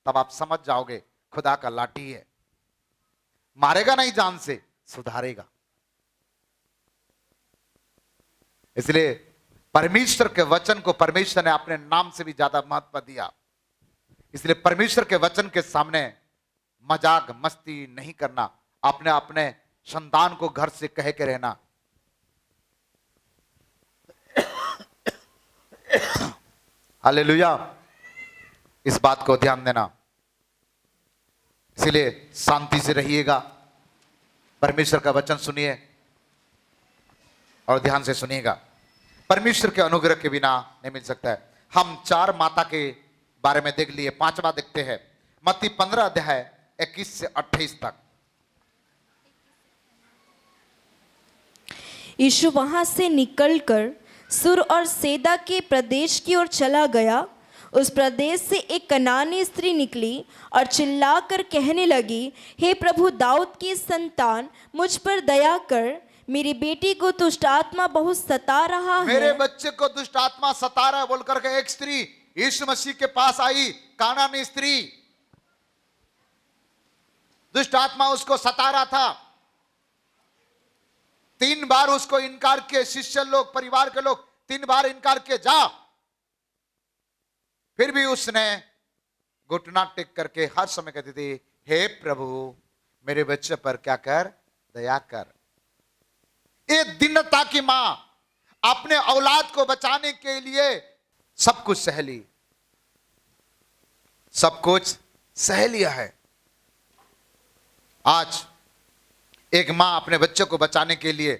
तब आप समझ जाओगे खुदा का लाठी है। मारेगा नहीं जान से, सुधारेगा। इसलिए परमेश्वर के वचन को परमेश्वर ने अपने नाम से भी ज्यादा महत्व दिया। इसलिए परमेश्वर के वचन के सामने मजाक मस्ती नहीं करना, अपने अपने संतान को घर से कह के रहना। हालेलुया, इस बात को ध्यान देना। इसलिए शांति से रहिएगा, परमेश्वर का वचन सुनिए और ध्यान से सुनिएगा। परमेश्वर के अनुग्रह के बिना नहीं मिल सकता है। हम 4 माता के बारे में देख लिए, 5वां देखते हैं। मत्ती 15 अध्याय 21 से 28 तक। यीशु वहां से निकलकर सुर और सैदा के प्रदेश की ओर चला गया। उस प्रदेश से एक कनानी स्त्री निकली और चिल्लाकर कहने लगी, हे प्रभु दाऊद की संतान, मुझ पर दया कर, मेरी बेटी को दुष्ट आत्मा बहुत सता रहा है। मेरे बच्चे को दुष्ट आत्मा सता रहा है बोलकर के एक स्त्री यीशु मसीह के पास आई। कानानी स्त्री, दुष्ट आत्मा उसको सता रहा था। 3 बार उसको इनकार किए, शिष्य लोग, परिवार के लोग 3 बार इनकार किए, जा। फिर भी उसने घुटना टेक करके हर समय कहती थी, हे प्रभु मेरे बच्चे पर क्या कर, दया कर। ये दीनता की मां अपने औलाद को बचाने के लिए सब कुछ सह ली, सब कुछ सह लिया है। आज एक मां अपने बच्चे को बचाने के लिए,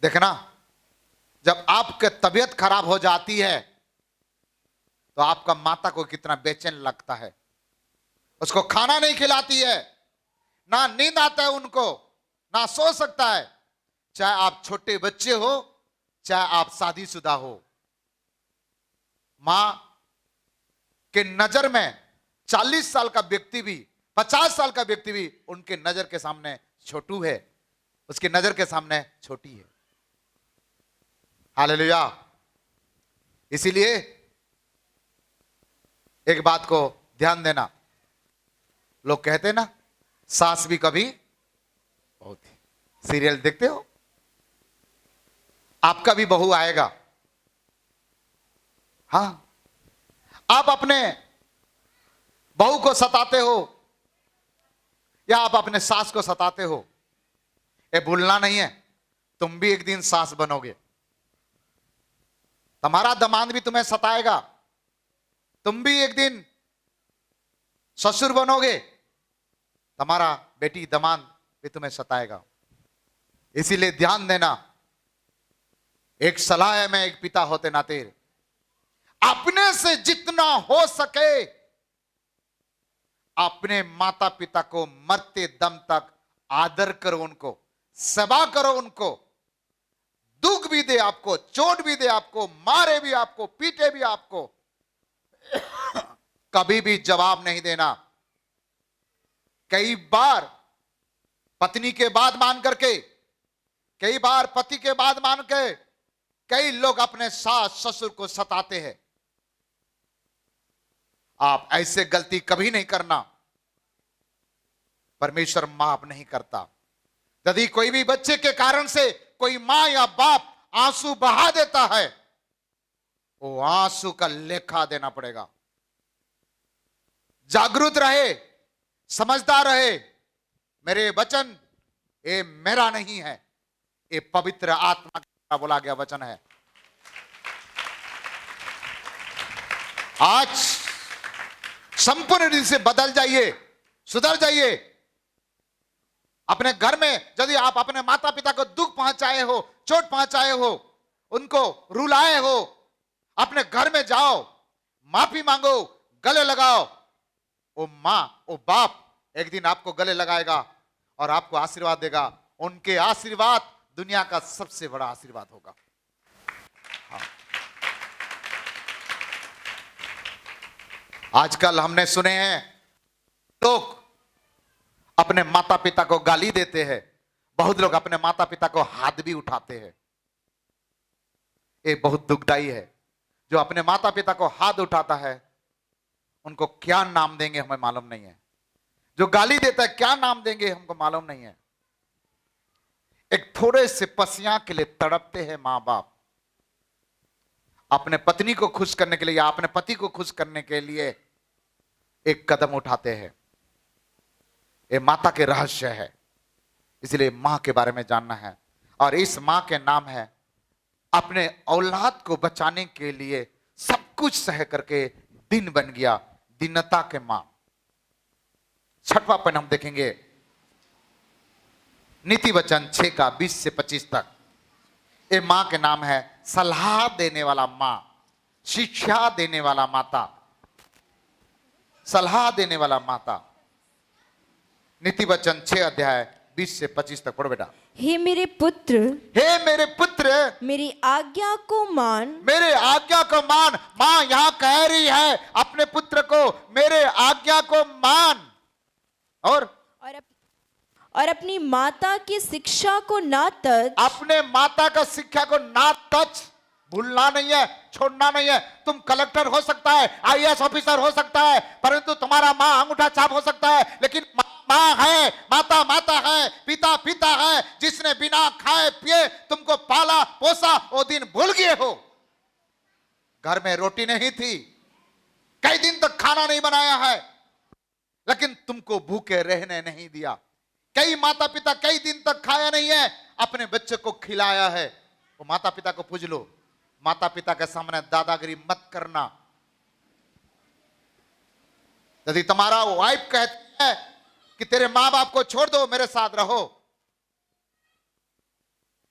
देखना, जब आपके तबीयत खराब हो जाती है तो आपका माता को कितना बेचैन लगता है। उसको खाना नहीं खिलाती है, ना नींद आता है उनको, ना सो सकता है। चाहे आप छोटे बच्चे हो, चाहे आप शादीशुदा हो, मां के नजर में 40 साल का व्यक्ति भी, 50 साल का व्यक्ति भी उनके नजर के सामने छोटू है, उसकी नजर के सामने छोटी है। हालेलुया। इसीलिए एक बात को ध्यान देना, लोग कहते हैं ना, सास भी कभी बहुत ही। सीरियल देखते हो, आपका भी बहू आएगा। हां, आप अपने बहू को सताते हो या आप अपने सास को सताते हो, ये भूलना नहीं है, तुम भी एक दिन सास बनोगे। तुम्हारा दामाद भी तुम्हें सताएगा, तुम भी एक दिन ससुर बनोगे, तुम्हारा बेटी दामाद भी तुम्हें सताएगा। इसीलिए ध्यान देना, एक सलाह है, मैं एक पिता होते नाते अपने से जितना हो सके अपने माता पिता को मरते दम तक आदर करो, उनको सेवा करो, उनको दुख भी दे आपको, चोट भी दे आपको, मारे भी आपको, पीटे भी आपको, कभी भी जवाब नहीं देना। कई बार पत्नी के बात मान करके, कई बार पति के बात मान के कई लोग अपने सास ससुर को सताते हैं। आप ऐसे गलती कभी नहीं करना, परमेश्वर माफ नहीं करता। यदि कोई भी बच्चे के कारण से कोई मां या बाप आंसू बहा देता है, वो आंसू का लेखा देना पड़ेगा। जागरूक रहे, समझदार रहे। मेरे वचन ये मेरा नहीं है, ये पवित्र आत्मा के द्वारा बोला गया वचन है। आज संपूर्ण रीति से बदल जाइए, सुधर जाइए। अपने घर में यदि आप अपने माता पिता को दुख पहुंचाए हो, चोट पहुंचाए हो, उनको रुलाए हो, अपने घर में जाओ, माफी मांगो, गले लगाओ। वो मां, वो बाप एक दिन आपको गले लगाएगा और आपको आशीर्वाद देगा। उनके आशीर्वाद दुनिया का सबसे बड़ा आशीर्वाद होगा। हाँ। आजकल हमने सुने हैं लोग अपने माता पिता को गाली देते हैं, बहुत लोग अपने माता पिता को हाथ भी उठाते हैं। ये बहुत दुखदाई है। जो अपने माता पिता को हाथ उठाता है उनको क्या नाम देंगे हमें मालूम नहीं है। जो गाली देता है क्या नाम देंगे हमको मालूम नहीं है। एक थोड़े से पसिया के लिए तड़पते हैं मां बाप, अपने पत्नी को खुश करने के लिए या अपने पति को खुश करने के लिए एक कदम उठाते हैं। ये माता के रहस्य है, इसलिए मां के बारे में जानना है। और इस मां के नाम है, अपने औलाद को बचाने के लिए सब कुछ सह करके दिन बन गया, दीनता के मां। छठवां पॉइंट हम देखेंगे, नीति वचन 6 का 20 से 25 तक। ये मां के नाम है सलाह देने वाला मां, शिक्षा देने वाला माता, सलाह देने वाला माता। नीति वचन 6 अध्याय 20 से 25 तक पढ़ो बेटा। हे मेरे पुत्र, हे मेरे पुत्र, मेरी आज्ञा को मान। मेरे आज्ञा को मान। मां यहां कह रही है अपने पुत्र को, मेरे आज्ञा को मान। और अपनी माता की शिक्षा को ना तज। अपने माता का शिक्षा को ना टच, भूलना नहीं है, छोड़ना नहीं है। तुम कलेक्टर हो सकता है, आईएएस ऑफिसर हो सकता है, परंतु तुम्हारा मां अंगूठा छाप हो सकता है, लेकिन मां है, माता माता है, पिता पिता है, जिसने बिना खाए पिए तुमको पाला पोसा। वो दिन भूल गए हो। घर में रोटी नहीं थी, कई दिन तक खाना नहीं बनाया है, लेकिन तुमको भूखे रहने नहीं दिया। कई माता पिता कई दिन तक खाया नहीं है, अपने बच्चे को खिलाया है। वो माता पिता को पूज लो। माता पिता के सामने दादागिरी मत करना। यदि तुम्हारा वाइफ कहती है कि तेरे मां बाप को छोड़ दो, मेरे साथ रहो,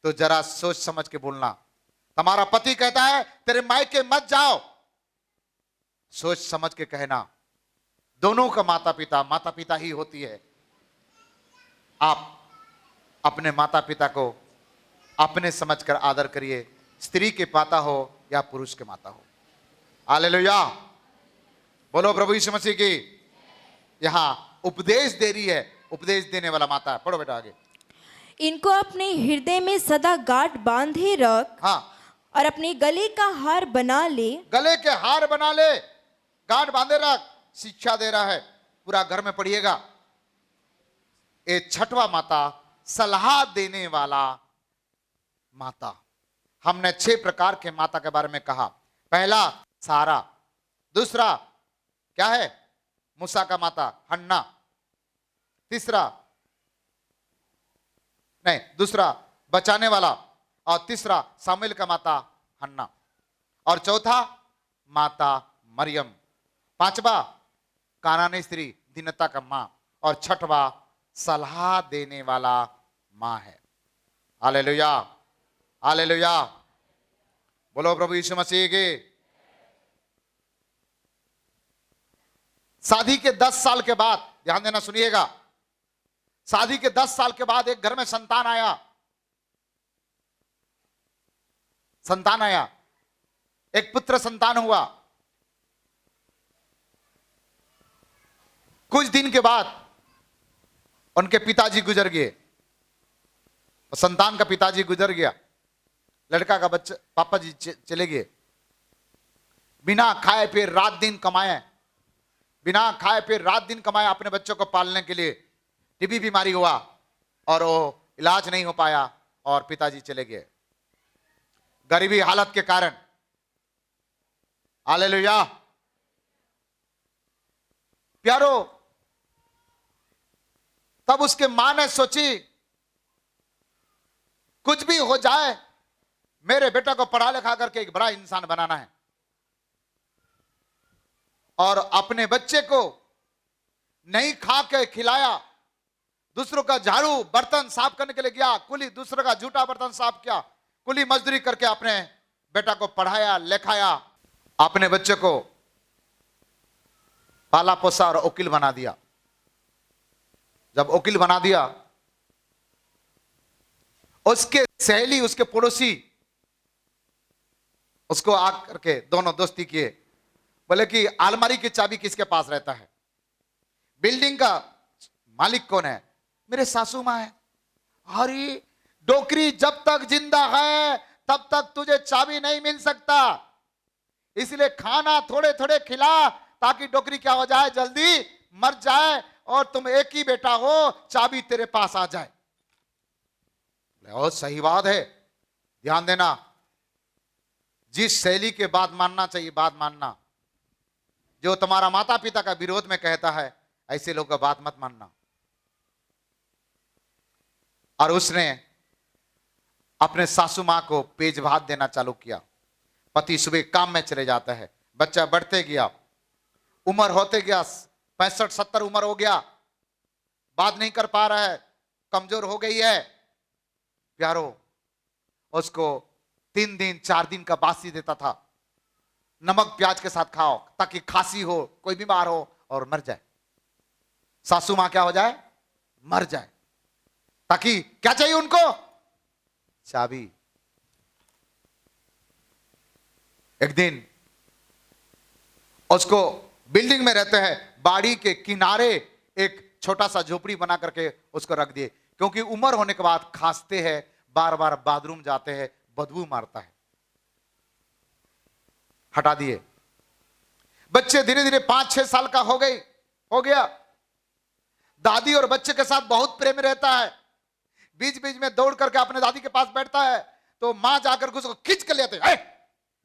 तो जरा सोच समझ के बोलना। तुम्हारा पति कहता है तेरे मायके मत जाओ, सोच समझ के कहना। दोनों का माता पिता ही होती है। आप अपने माता पिता को अपने समझकर आदर करिए, स्त्री के माता हो या पुरुष के माता हो। हालेलुया, बोलो प्रभु यीशु मसीह की। यहां उपदेश दे रही है, उपदेश देने वाला माता है। पढ़ो बेटा आगे। इनको अपने हृदय में सदा गांठ बांधे रख। हाँ, और अपने गले का हार बना ले। गले के हार बना ले, गांठ बांधे रख। शिक्षा दे रहा है, पूरा घर में पढ़िएगा। ये छठवां माता, सलाह देने वाला माता। हमने 6 प्रकार के माता के बारे में कहा। पहला सारा, दूसरा क्या है, मूसा का माता हन्ना, दूसरा बचाने वाला, और तीसरा सामुएल का माता हन्ना, और चौथा माता मरियम, पांचवा कानानी स्त्री दीनता का मां, और छठवा सलाह देने वाला मां है। हालेलुया, हालेलुया, बोलो प्रभु यीशु मसीह की। शादी के 10 साल के बाद, ध्यान देना सुनिएगा, शादी के 10 साल के बाद एक घर में संतान आया। एक पुत्र संतान हुआ। कुछ दिन के बाद उनके पिताजी गुजर गए। संतान का पिताजी गुजर गया, लड़का का बच्चा पापा जी चले गए। बिना खाए पिए रात दिन कमाए अपने बच्चों को पालने के लिए। टीबी बीमारी हुआ और वो इलाज नहीं हो पाया और पिताजी चले गए गरीबी हालत के कारण। हालेलुया, प्यारो, तब उसके मां ने सोची कुछ भी हो जाए, मेरे बेटा को पढ़ा लिखा करके एक बड़ा इंसान बनाना है। और अपने बच्चे को नहीं खा के खिलाया, दूसरों का झाड़ू बर्तन साफ करने के लिए गया कुली, दूसरों का जूठा बर्तन साफ किया, कुली मजदूरी करके अपने बेटा को पढ़ाया लिखाया, अपने बच्चे को पाला पोसा और वकील बना दिया। जब वकील बना दिया, उसके सहेली, उसके पड़ोसी उसको आकर के दोनों दोस्ती किए, बोले कि अलमारी की चाबी किसके पास रहता है, बिल्डिंग का मालिक कौन है, मेरे सासू मां है। अरे डोकरी, जब तक जिंदा है तब तक तुझे चाबी नहीं मिल सकता, इसलिए खाना थोड़े थोड़े खिला ताकि डोकरी क्या हो जाए, जल्दी मर जाए और तुम एक ही बेटा हो, चाबी तेरे पास आ जाए। और सही बात है, ध्यान देना, जिस शैली के बात मानना चाहिए बात मानना, जो तुम्हारा माता पिता का विरोध में कहता है ऐसे लोगों का बात मत मानना। और उसने अपने सासू मां को पेज भात देना चालू किया। पति सुबह काम में चले जाता है, बच्चा बढ़ते गया, उम्र होते गया, 65-70 उम्र हो गया, बात नहीं कर पा रहा है, कमजोर हो गई है। प्यारो, उसको 3 दिन 4 दिन का बासी देता था, नमक प्याज के साथ खाओ ताकि खांसी हो, कोई बीमार हो और मर जाए, सासू मां क्या हो जाए, मर जाए, ताकि क्या चाहिए उनको, चाबी। एक दिन उसको बिल्डिंग में रहते हैं, बाड़ी के किनारे एक छोटा सा झोपड़ी बना करके उसको रख दिए, क्योंकि उम्र होने के बाद खांसते हैं, बार बार बाथरूम जाते हैं, बदबू मारता है, हटा दिए। बच्चे धीरे धीरे 5-6 साल का हो गया, दादी और बच्चे के साथ बहुत प्रेम रहता है, बीच बीच में दौड़ करके अपने दादी के पास बैठता है तो मां जाकर उसको खींच कर लेते हैं,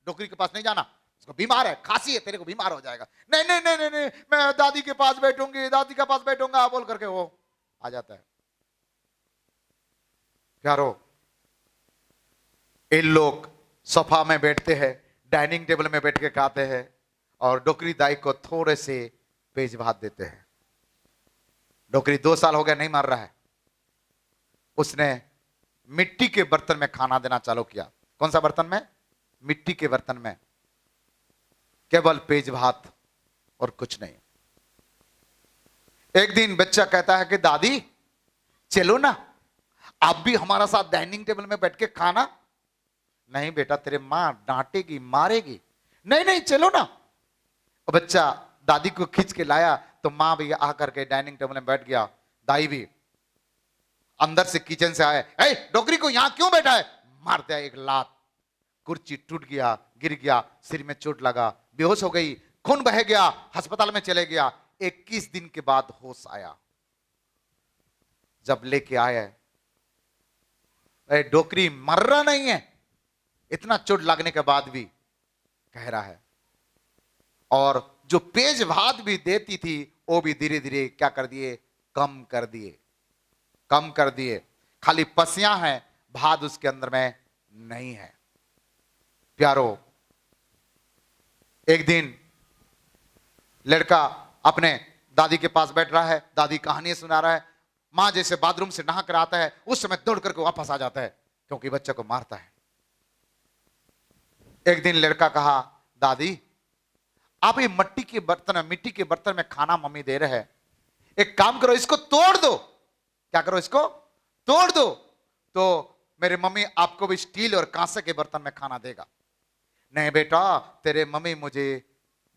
डोकरी के पास नहीं जाना, उसको बीमार है, खांसी है, तेरे को बीमार हो जाएगा, नहीं नहीं नहीं नहीं, नहीं मैं दादी के पास बैठूंगी, दादी के पास बैठूंगा बोल करके वो आ जाता है। प्यारो, इन लोग सोफा में बैठते हैं, डाइनिंग टेबल में बैठ के खाते हैं और डोकरी दाई को थोड़े से पेज भात देते हैं। डोकरी 2 साल हो गया नहीं मर रहा है, उसने मिट्टी के बर्तन में खाना देना चालू किया। कौन सा बर्तन में, मिट्टी के बर्तन में, केवल पेज भात और कुछ नहीं। एक दिन बच्चा कहता है कि दादी चलो ना, आप भी हमारा साथ डाइनिंग टेबल में बैठ के खाना। नहीं बेटा, तेरे मां डांटेगी मारेगी, नहीं नहीं चलो ना। और बच्चा दादी को खींच के लाया तो मां भी आकर के डाइनिंग टेबल में बैठ गया, दाई भी अंदर से किचन से आए, ए डोकरी को यहां क्यों बैठा है, मार दिया एक लात, कुर्सी टूट गया, गिर गया, सिर में चोट लगा, बेहोश हो गई, खून बह गया, अस्पताल में चले गया। 21 दिन के बाद होश आया, जब लेके आए, डोकरी मर रहा नहीं है, इतना चोट लगने के बाद भी कह रहा है। और जो पेज भात भी देती थी वो भी धीरे धीरे क्या कर दिए, कम कर दिए, खाली पसियां हैं, भात उसके अंदर में नहीं है। प्यारो, एक दिन लड़का अपने दादी के पास बैठ रहा है, दादी कहानी सुना रहा है, मां जैसे बाथरूम से नहा कर आता है उस समय दौड़ करके वापस आ जाता है क्योंकि बच्चे को मारता है। एक दिन लड़का कहा, दादी आप ये मिट्टी के बर्तन में खाना मम्मी दे रहे हैं, एक काम करो इसको तोड़ दो। क्या करो, इसको तोड़ दो तो मेरे मम्मी आपको भी स्टील और कांसे के बर्तन में खाना देगा। नहीं बेटा, तेरे मम्मी मुझे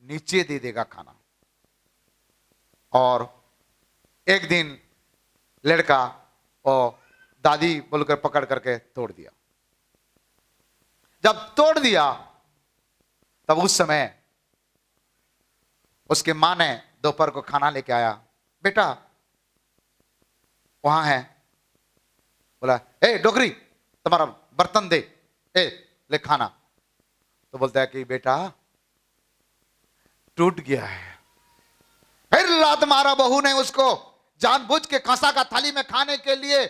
नीचे दे देगा खाना। और एक दिन लड़का और दादी बोलकर पकड़ करके तोड़ दिया। जब तोड़ दिया तब उस समय उसके मां ने दोपहर को खाना लेके आया, बेटा वहां है, बोला ए डोकरी तुम्हारा बर्तन दे, ए ले खाना। तो बोलता है कि बेटा टूट गया है। फिर लात मारा बहू ने उसको, जानबूझ के कंसा का थाली में खाने के लिए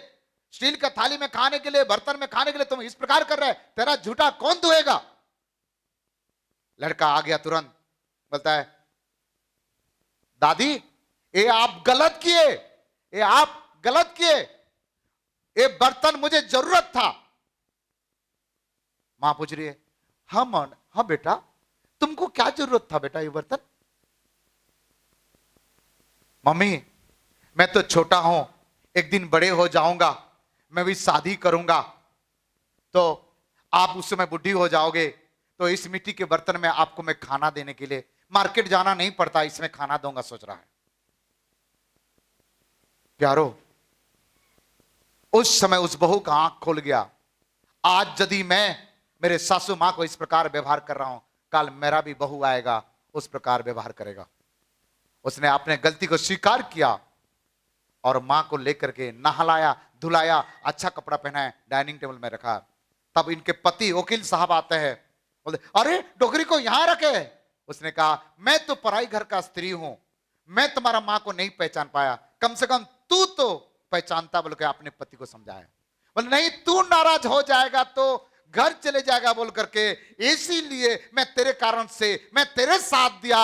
स्टील का थाली में खाने के लिए, बर्तन में खाने के लिए तुम इस प्रकार कर रहे, तेरा जूठा कौन धोएगा? लड़का आ गया तुरंत, बोलता है दादी ये आप गलत किए, ये आप गलत किए, ये बर्तन मुझे जरूरत था। मां पूछ रही है हाँ बेटा, तुमको क्या जरूरत था बेटा ये बर्तन? मम्मी मैं तो छोटा हूं, एक दिन बड़े हो जाऊंगा, मैं भी शादी करूंगा, तो आप उस समय बुढ़ी हो जाओगे, तो इस मिट्टी के बर्तन में आपको मैं खाना देने के लिए मार्केट जाना नहीं पड़ता, इसमें खाना दूंगा सोच रहा है। प्यारो, उस समय उस बहू का आंख खुल गया। आज यदि मैं मेरे सासू मां को इस प्रकार व्यवहार कर रहा हूं, कल मेरा भी बहू आएगा उस प्रकार व्यवहार करेगा। उसने अपने गलती को स्वीकार किया और मां को लेकर के नहलाया, धुलाया, अच्छा कपड़ा पहनाया, डाइनिंग टेबल में रखा। तब इनके पति वकील साहब आते हैं, बोलते अरे डोकरी को यहां रखे। उसने कहा मैं तो पराई घर का स्त्री हूं, मैं तुम्हारा मां को नहीं पहचान पाया, कम से कम तू तो पहचानता, बोल के अपने पति को समझाया। बोले नहीं, तू नाराज हो जाएगा तो घर चले जाएगा बोल करके, इसीलिए मैं तेरे कारण से मैं तेरे साथ दिया,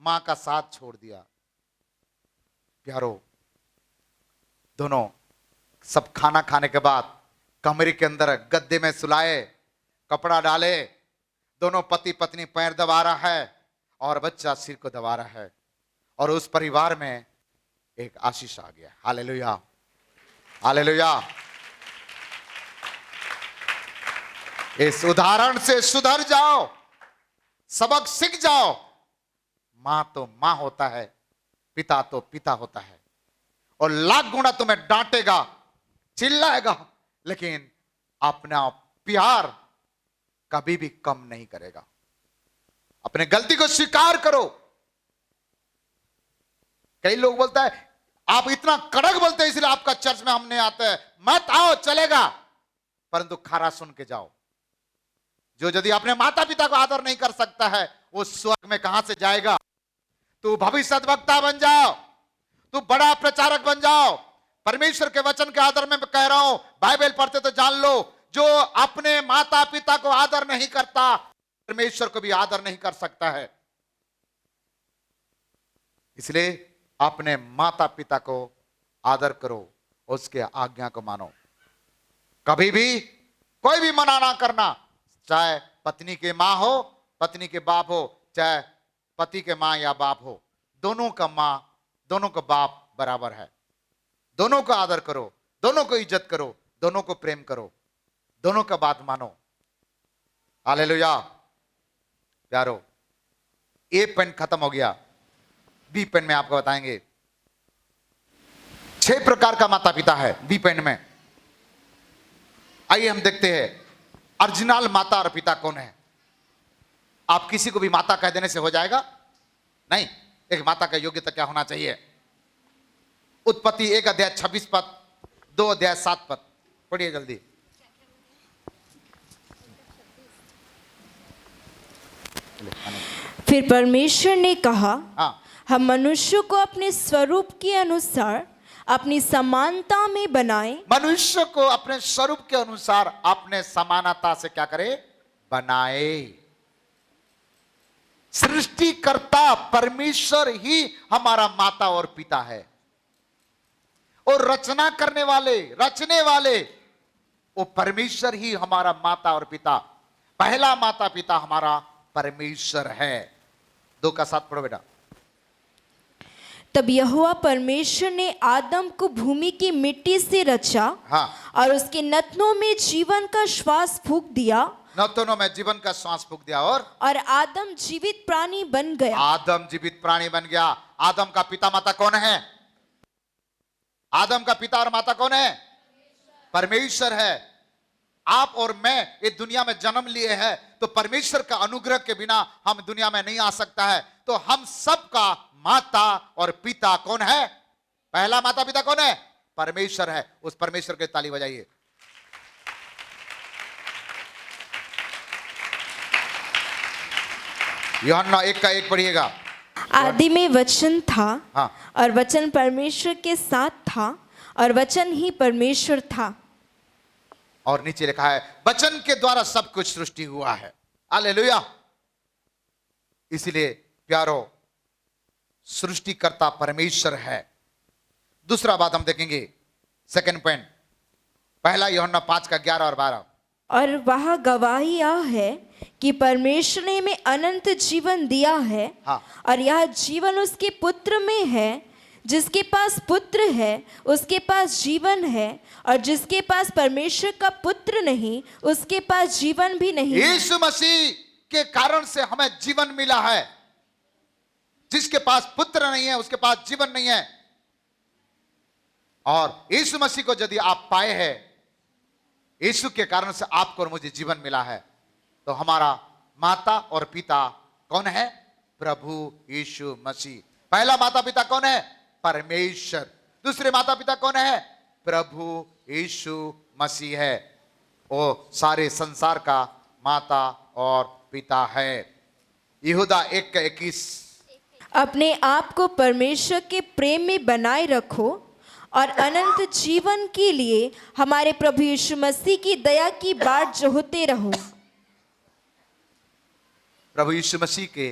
मां का साथ छोड़ दिया। प्यारो, दोनों सब खाना खाने के बाद कमरे के अंदर गद्दे में सुलाए, कपड़ा डाले, दोनों पति पत्नी पैर दबा रहा है और बच्चा सिर को दबा रहा है, और उस परिवार में एक आशीष आ गया। Hallelujah, hallelujah. इस उदाहरण से सुधर जाओ, सबक सीख जाओ। मां तो मां होता है, पिता तो पिता होता है, और लाख गुना तुम्हें डांटेगा, चिल्लाएगा, लेकिन अपना प्यार कभी भी कम नहीं करेगा। अपने गलती को स्वीकार करो। कई लोग बोलता है आप इतना कड़क बोलते हैं इसलिए आपका चर्च में हम नहीं आते हैं, मत आओ चलेगा, परंतु खरा सुन के जाओ। जो यदि अपने माता पिता को आदर नहीं कर सकता है, वो स्वर्ग में कहां से जाएगा? तू भविष्यद्वक्ता बन जाओ, तू बड़ा प्रचारक बन जाओ। परमेश्वर के वचन के आदर में मैं कह रहा हूं, बाइबल पढ़ते तो जान लो, जो अपने माता पिता को आदर नहीं करता, परमेश्वर को भी आदर नहीं कर सकता है। इसलिए अपने माता पिता को आदर करो, उसके आज्ञा को मानो। कभी भी कोई भी मना ना करना, चाहे पत्नी के मां हो, पत्नी के बाप हो, चाहे पति के मां या बाप हो, दोनों का मां, दोनों का बाप बराबर है। दोनों का आदर करो, दोनों को इज्जत करो, दोनों को प्रेम करो, दोनों का बात मानो। हालेलुया। प्यारो, ए पेन खत्म हो गया, बी पेन में आपको बताएंगे 6 प्रकार का माता पिता है बी पेन में। आइए हम देखते हैं ओरिजिनल माता और पिता कौन है। आप किसी को भी माता कह देने से हो जाएगा? नहीं। एक माता का योग्यता क्या होना चाहिए? उत्पत्ति 1 अध्याय 26 पद, 2 अध्याय 7 पद पढ़िए जल्दी। फिर परमेश्वर ने कहा, हाँ, हम मनुष्य को अपने स्वरूप के अनुसार अपनी समानता में बनाए। मनुष्य को अपने स्वरूप के अनुसार अपने समानता से क्या करे? बनाए। सृष्टिकर्ता परमेश्वर ही हमारा माता और पिता है, और रचना करने वाले, रचने वाले वो परमेश्वर ही हमारा माता और पिता। पहला माता पिता हमारा परमेश्वर है। 2 का 7 पढ़ो बेटा। तब यहोवा परमेश्वर ने आदम को भूमि की मिट्टी से रचा, हाँ, और उसके नथनों में जीवन का श्वास फूंक दिया, नथनों में जीवन का श्वास फूंक दिया, और आदम जीवित प्राणी बन गया। आदम जीवित प्राणी बन गया। आदम का पिता माता कौन है? आदम का पिता और माता कौन है? परमेश्वर है। आप और मैं ये दुनिया में जन्म लिए हैं, तो परमेश्वर का अनुग्रह के बिना हम दुनिया में नहीं आ सकता है। तो हम सबका माता और पिता कौन है? पहला माता पिता कौन है? परमेश्वर है। उस परमेश्वर के ताली बजाइए। यूहन्ना 1 का 1 पढ़िएगा। आदि में वचन था, हाँ, और वचन परमेश्वर के साथ था, और वचन ही परमेश्वर था। और नीचे लिखा है वचन के द्वारा सब कुछ सृष्टि हुआ है। हालेलुया। इसलिए प्यारो, सृष्टिकर्ता परमेश्वर है। दूसरा बात हम देखेंगे, सेकंड पॉइंट, पहला यूहन्ना 5:11 और 12। और वह गवाही यह है कि परमेश्वर ने हमें अनंत जीवन दिया है। हाँ। और यह जीवन उसके पुत्र में है। जिसके पास पुत्र है उसके पास जीवन है, और जिसके पास परमेश्वर का पुत्र नहीं उसके पास जीवन भी नहीं है। यीशु मसीह के कारण से हमें जीवन मिला है। जिसके पास पुत्र नहीं है उसके पास जीवन नहीं है। और यीशु मसीह को यदि आप पाए हैं, यीशु के कारण से आपको और मुझे जीवन मिला है, तो हमारा माता और पिता कौन है? प्रभु यीशु मसीह। पहला माता पिता कौन है? परमेश्वर। दूसरे माता पिता कौन है? प्रभु यीशु मसीह है। वो सारे संसार का माता और पिता है। यहूदा 1:21। अपने आप को परमेश्वर के प्रेम में बनाए रखो और अनंत जीवन के लिए हमारे प्रभु यीशु मसीह की दया की बाट जोहते रहो। प्रभु यीशु मसीह के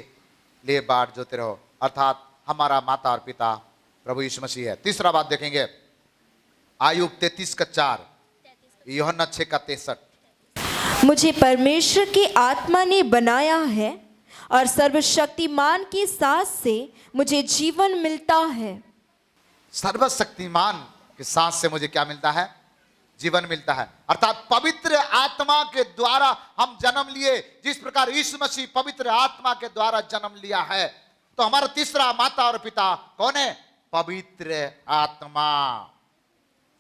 लिए बाट जोते रहो, अर्थात हमारा माता और पिता प्रभु यीशु मसीह है। तीसरा बात देखेंगे, आयुब 33:4, यूहन्ना 6:63। मुझे परमेश्वर की आत्मा ने बनाया है और सर्वशक्तिमान की सांस से मुझे जीवन मिलता है। सर्वशक्तिमान के सांस से मुझे क्या मिलता है? जीवन मिलता है। अर्थात पवित्र आत्मा के द्वारा हम जन्म लिए। जिस प्रकार यीशु मसीह पवित्र आत्मा के द्वारा जन्म लिया है, तो हमारा तीसरा माता और पिता कौन है? पवित्र आत्मा।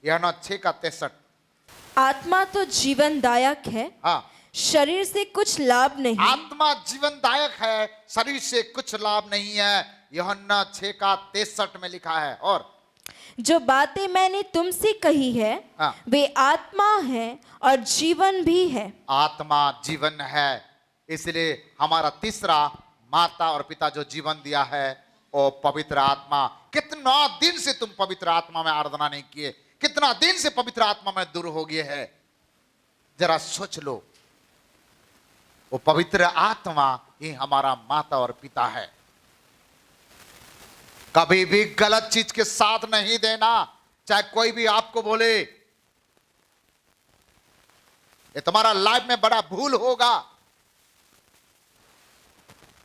यूहन्ना 6:63। आत्मा तो जीवनदायक है, हाँ, शरीर से कुछ लाभ नहीं। आत्मा जीवनदायक है, शरीर से कुछ लाभ नहीं है। यूहन्ना 6:63 में लिखा है। और जो बातें मैंने तुमसे कही है हाँ। वे आत्मा है और जीवन भी है। आत्मा जीवन है। इसलिए हमारा तीसरा माता और पिता जो जीवन दिया है वो पवित्र आत्मा। कितना दिन से तुम पवित्र आत्मा में आराधना नहीं किए, कितना दिन से पवित्र आत्मा में दूर हो गए हैं, जरा सोच लो। वो पवित्र आत्मा ही हमारा माता और पिता है। कभी भी गलत चीज के साथ नहीं देना, चाहे कोई भी आपको बोले। ये तुम्हारा लाइफ में बड़ा भूल होगा।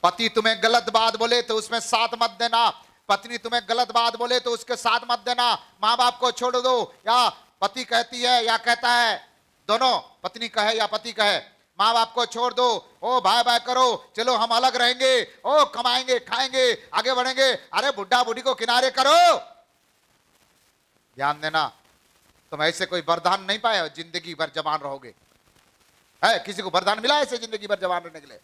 पति तुम्हें गलत बात बोले तो उसमें साथ मत देना, पत्नी तुम्हें गलत बात बोले तो उसके साथ मत देना। माँ बाप को छोड़ दो, या पति कहती है या कहता है, दोनों, पत्नी कहे या पति कहे, माँ बाप को छोड़ दो, ओ भाई भाई करो, चलो हम अलग रहेंगे, ओ कमाएंगे खाएंगे आगे बढ़ेंगे। अरे बुढ़ा बुढ़ी को किनारे करो। ध्यान देना, तुम ऐसे कोई वरदान नहीं पाए हो जिंदगी भर जवान रहोगे। है किसी को वरदान मिला ऐसे जिंदगी भर जवान रहने के लिए?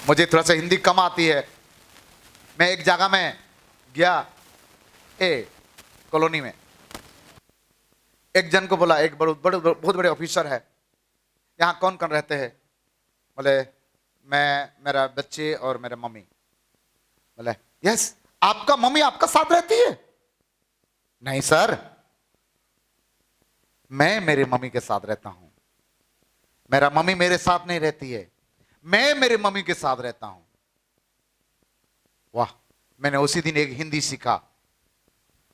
मुझे थोड़ा सा हिंदी कम आती है। मैं एक जगह में गया, कॉलोनी में, एक जन को बोला, एक बहुत बड़े ऑफिसर है, यहाँ कौन कौन रहते हैं? बोले मैं, मेरा बच्चे और मेरे मम्मी। बोले यस, आपका मम्मी आपका साथ रहती है? नहीं सर, मैं मेरे मम्मी के साथ रहता हूं। मेरा मम्मी मेरे साथ नहीं रहती है, मैं मेरे मम्मी के साथ रहता हूं। वाह, मैंने उसी दिन एक हिंदी सीखा,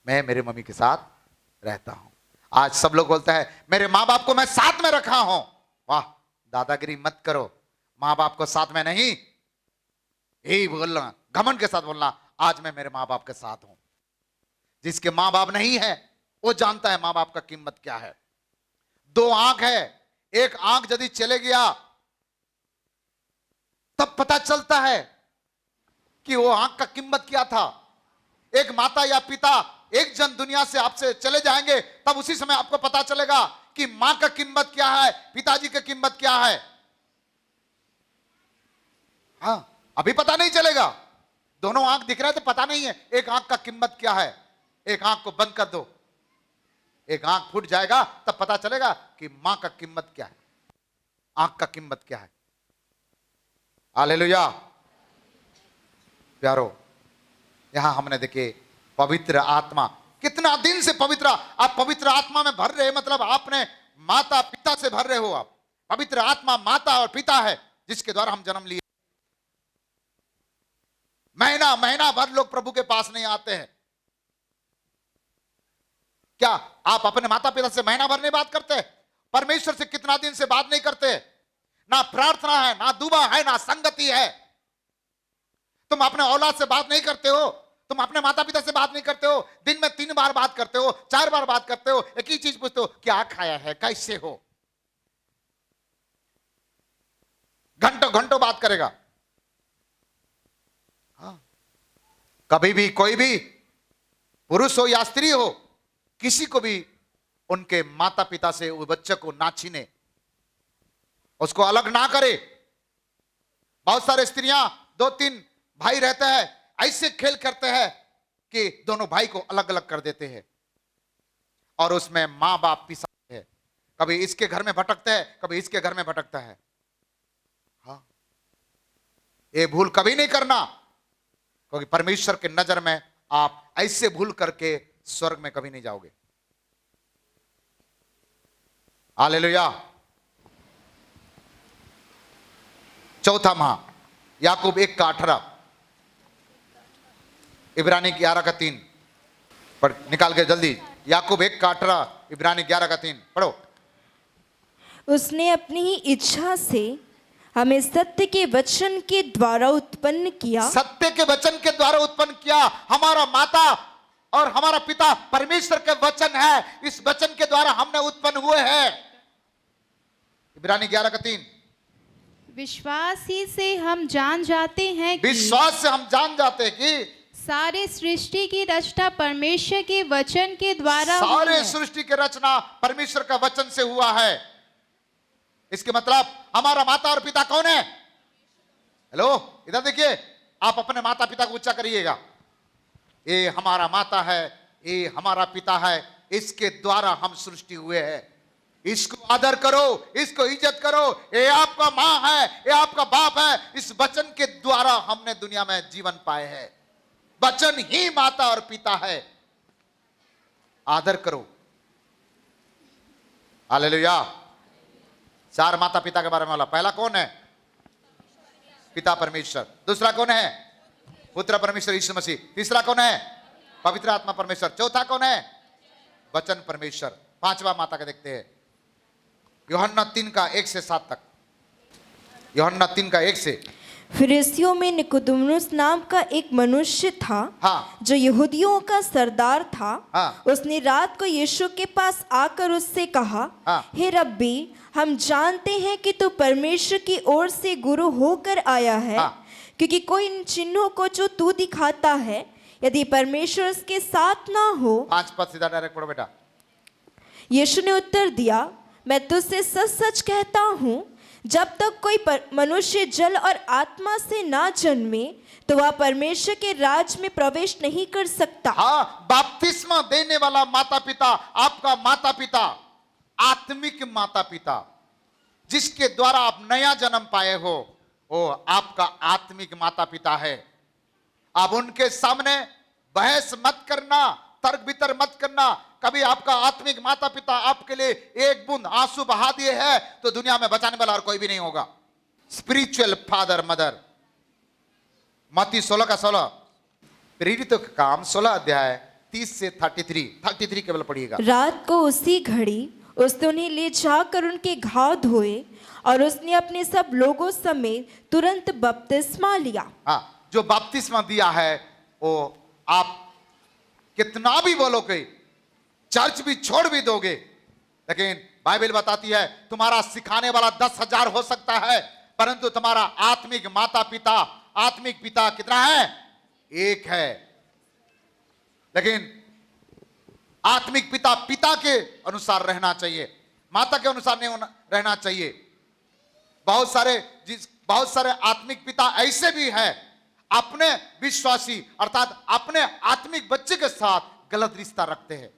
मैं मेरे मम्मी के साथ रहता हूं। आज सब लोग बोलते हैं मेरे माँ बाप को मैं साथ में रखा हूं। वाह, दादागिरी मत करो, माँ बाप को साथ में नहीं, यही बोलना, घमंड के साथ बोलना, आज मैं मेरे माँ बाप के साथ हूं। जिसके माँ बाप नहीं है वो जानता है माँ बाप का कीमत क्या है। दो आंख है, एक आंख यदि चले गया तब पता चलता है कि वो आंख का कीमत क्या था। एक माता या पिता, एक जन दुनिया से आपसे चले जाएंगे, तब उसी समय आपको पता चलेगा कि मां का कीमत क्या है, पिताजी की कीमत क्या है। हाँ, अभी पता नहीं चलेगा, दोनों आंख दिख रहे हैं तो पता नहीं है एक आंख का कीमत क्या है। एक आंख को बंद कर दो, एक आंख फूट जाएगा, तब पता चलेगा कि मां का कीमत क्या है, आंख का कीमत क्या है। हालेलुया। प्यारो, यहां हमने देखे पवित्र आत्मा, कितना दिन से पवित्र, आप पवित्र आत्मा में भर रहे, मतलब आपने माता पिता से भर रहे हो। आप पवित्र आत्मा माता और पिता है जिसके द्वारा हम जन्म लिए। महीना महीना भर लोग प्रभु के पास नहीं आते हैं। क्या आप अपने माता पिता से महीना भर नहीं बात करते? परमेश्वर से कितना दिन से बात नहीं करते? ना प्रार्थना है, ना दुआ है, ना संगति है। तुम अपने औलाद से बात नहीं करते हो, तुम अपने माता पिता से बात नहीं करते हो। दिन में 3 बार बात करते हो, 4 बार बात करते हो, एक ही चीज पूछते हो, क्या खाया है, कैसे हो। घंटों घंटों बात करेगा। हाँ। कभी भी कोई भी पुरुष हो या स्त्री हो, किसी को भी उनके माता पिता से वो बच्चे को ना छीने, उसको अलग ना करे। बहुत सारे स्त्रियां 2-3 भाई रहते हैं, ऐसे खेल करते हैं कि दोनों भाई को अलग अलग कर देते हैं और उसमें मां बाप पिसाते हैं। कभी इसके घर में भटकते हैं, कभी इसके घर में भटकता है। हाँ, ये भूल कभी नहीं करना, क्योंकि परमेश्वर के नजर में आप ऐसे भूल करके स्वर्ग में कभी नहीं जाओगे। हालेलुया। चौथा माह, याकूब 1:18, इब्रानी 11:3 पढ़ निकाल के जल्दी। याकूब 1:18, इब्रानी 11:3 पढ़ो। उसने अपनी ही इच्छा से हमें सत्य के वचन के द्वारा उत्पन्न किया। सत्य के वचन के द्वारा उत्पन्न किया। हमारा माता और हमारा पिता परमेश्वर के वचन है, इस वचन के द्वारा हमने उत्पन्न हुए हैं। इब्रानी 11:3, विश्वास ही से हम जान जाते हैं कि विश्वास से हम जान जाते हैं कि सारे सृष्टि की रचना परमेश्वर के वचन के द्वारा हुई सारे है। सृष्टि की रचना परमेश्वर का वचन से हुआ है। इसके मतलब हमारा माता और पिता कौन है? हेलो, इधर देखिए, आप अपने माता पिता को ऊंचा करिएगा। ये हमारा माता है, ये हमारा पिता है, इसके द्वारा हम सृष्टि हुए हैं। इसको आदर करो, इसको इज्जत करो। ये आपका माँ है, ये आपका बाप है। इस वचन के द्वारा हमने दुनिया में जीवन पाए हैं। वचन ही माता और पिता है। आदर करो। हालेलुया। 4 माता पिता के बारे में बोला। पहला कौन है? पिता परमेश्वर। दूसरा कौन है? पुत्र परमेश्वर यीशु मसीह। तीसरा कौन है? पवित्र आत्मा परमेश्वर। चौथा कौन है? वचन परमेश्वर। 5वां माता का देखते हैं, यूहन्ना 3:1-7 तक। यूहन्ना 3:1 से। फरीसियों में निकोदेमुस नाम का एक मनुष्य था, हाँ। जो यहूदियों का सरदार था। हाँ। उसने रात को यीशु के पास आकर उससे कहा, हाँ। हे रब्बी, हम जानते हैं कि तू परमेश्वर की ओर से गुरु होकर आया है। हाँ। क्योंकि कोई इन चिन्हों को जो तू दिखाता है, यदि परमेश्वर उसके साथ ना हो। 5 पद सीधा डायरेक्ट पढ़ो बेटा। यीशु ने उत्तर दिया, मैं तुझसे सच सच कहता हूँ, जब तक कोई मनुष्य जल और आत्मा से ना जन्मे तो वह परमेश्वर के राज में प्रवेश नहीं कर सकता। हाँ, बपतिस्मा देने वाला माता पिता, आपका माता पिता, आत्मिक माता पिता, जिसके द्वारा आप नया जन्म पाए हो, वो आपका आत्मिक माता पिता है। आप उनके सामने बहस मत करना, तर्क वितर्क मत करना। कभी आपका आत्मिक माता पिता आपके लिए एक बूंद आंसू बहा दिए है तो दुनिया में बचाने वाला और कोई भी नहीं होगा। Spiritual father mother. मत्ती 16:16, प्रेरितों का काम 16 अध्याय 30 से 33 केवल पढ़िएगा। रात को उसी घड़ी उसने उन्हें ले जाकर उनके घाव धोए और उसने अपने सब लोगों समेत तुरंत बपतिस्मा लिया। हाँ, जो बपतिस्मा दिया है वो आप कितना भी बोलोगे, चर्च भी छोड़ भी दोगे, लेकिन बाइबल बताती है तुम्हारा सिखाने वाला 10,000 हो सकता है, परंतु तुम्हारा आत्मिक माता पिता, आत्मिक पिता कितना है? एक है। लेकिन आत्मिक पिता पिता के अनुसार रहना चाहिए, माता के अनुसार नहीं रहना चाहिए। बहुत सारे आत्मिक पिता ऐसे भी हैं, अपने विश्वासी अर्थात अपने आत्मिक बच्चे के साथ गलत रिश्ता रखते हैं।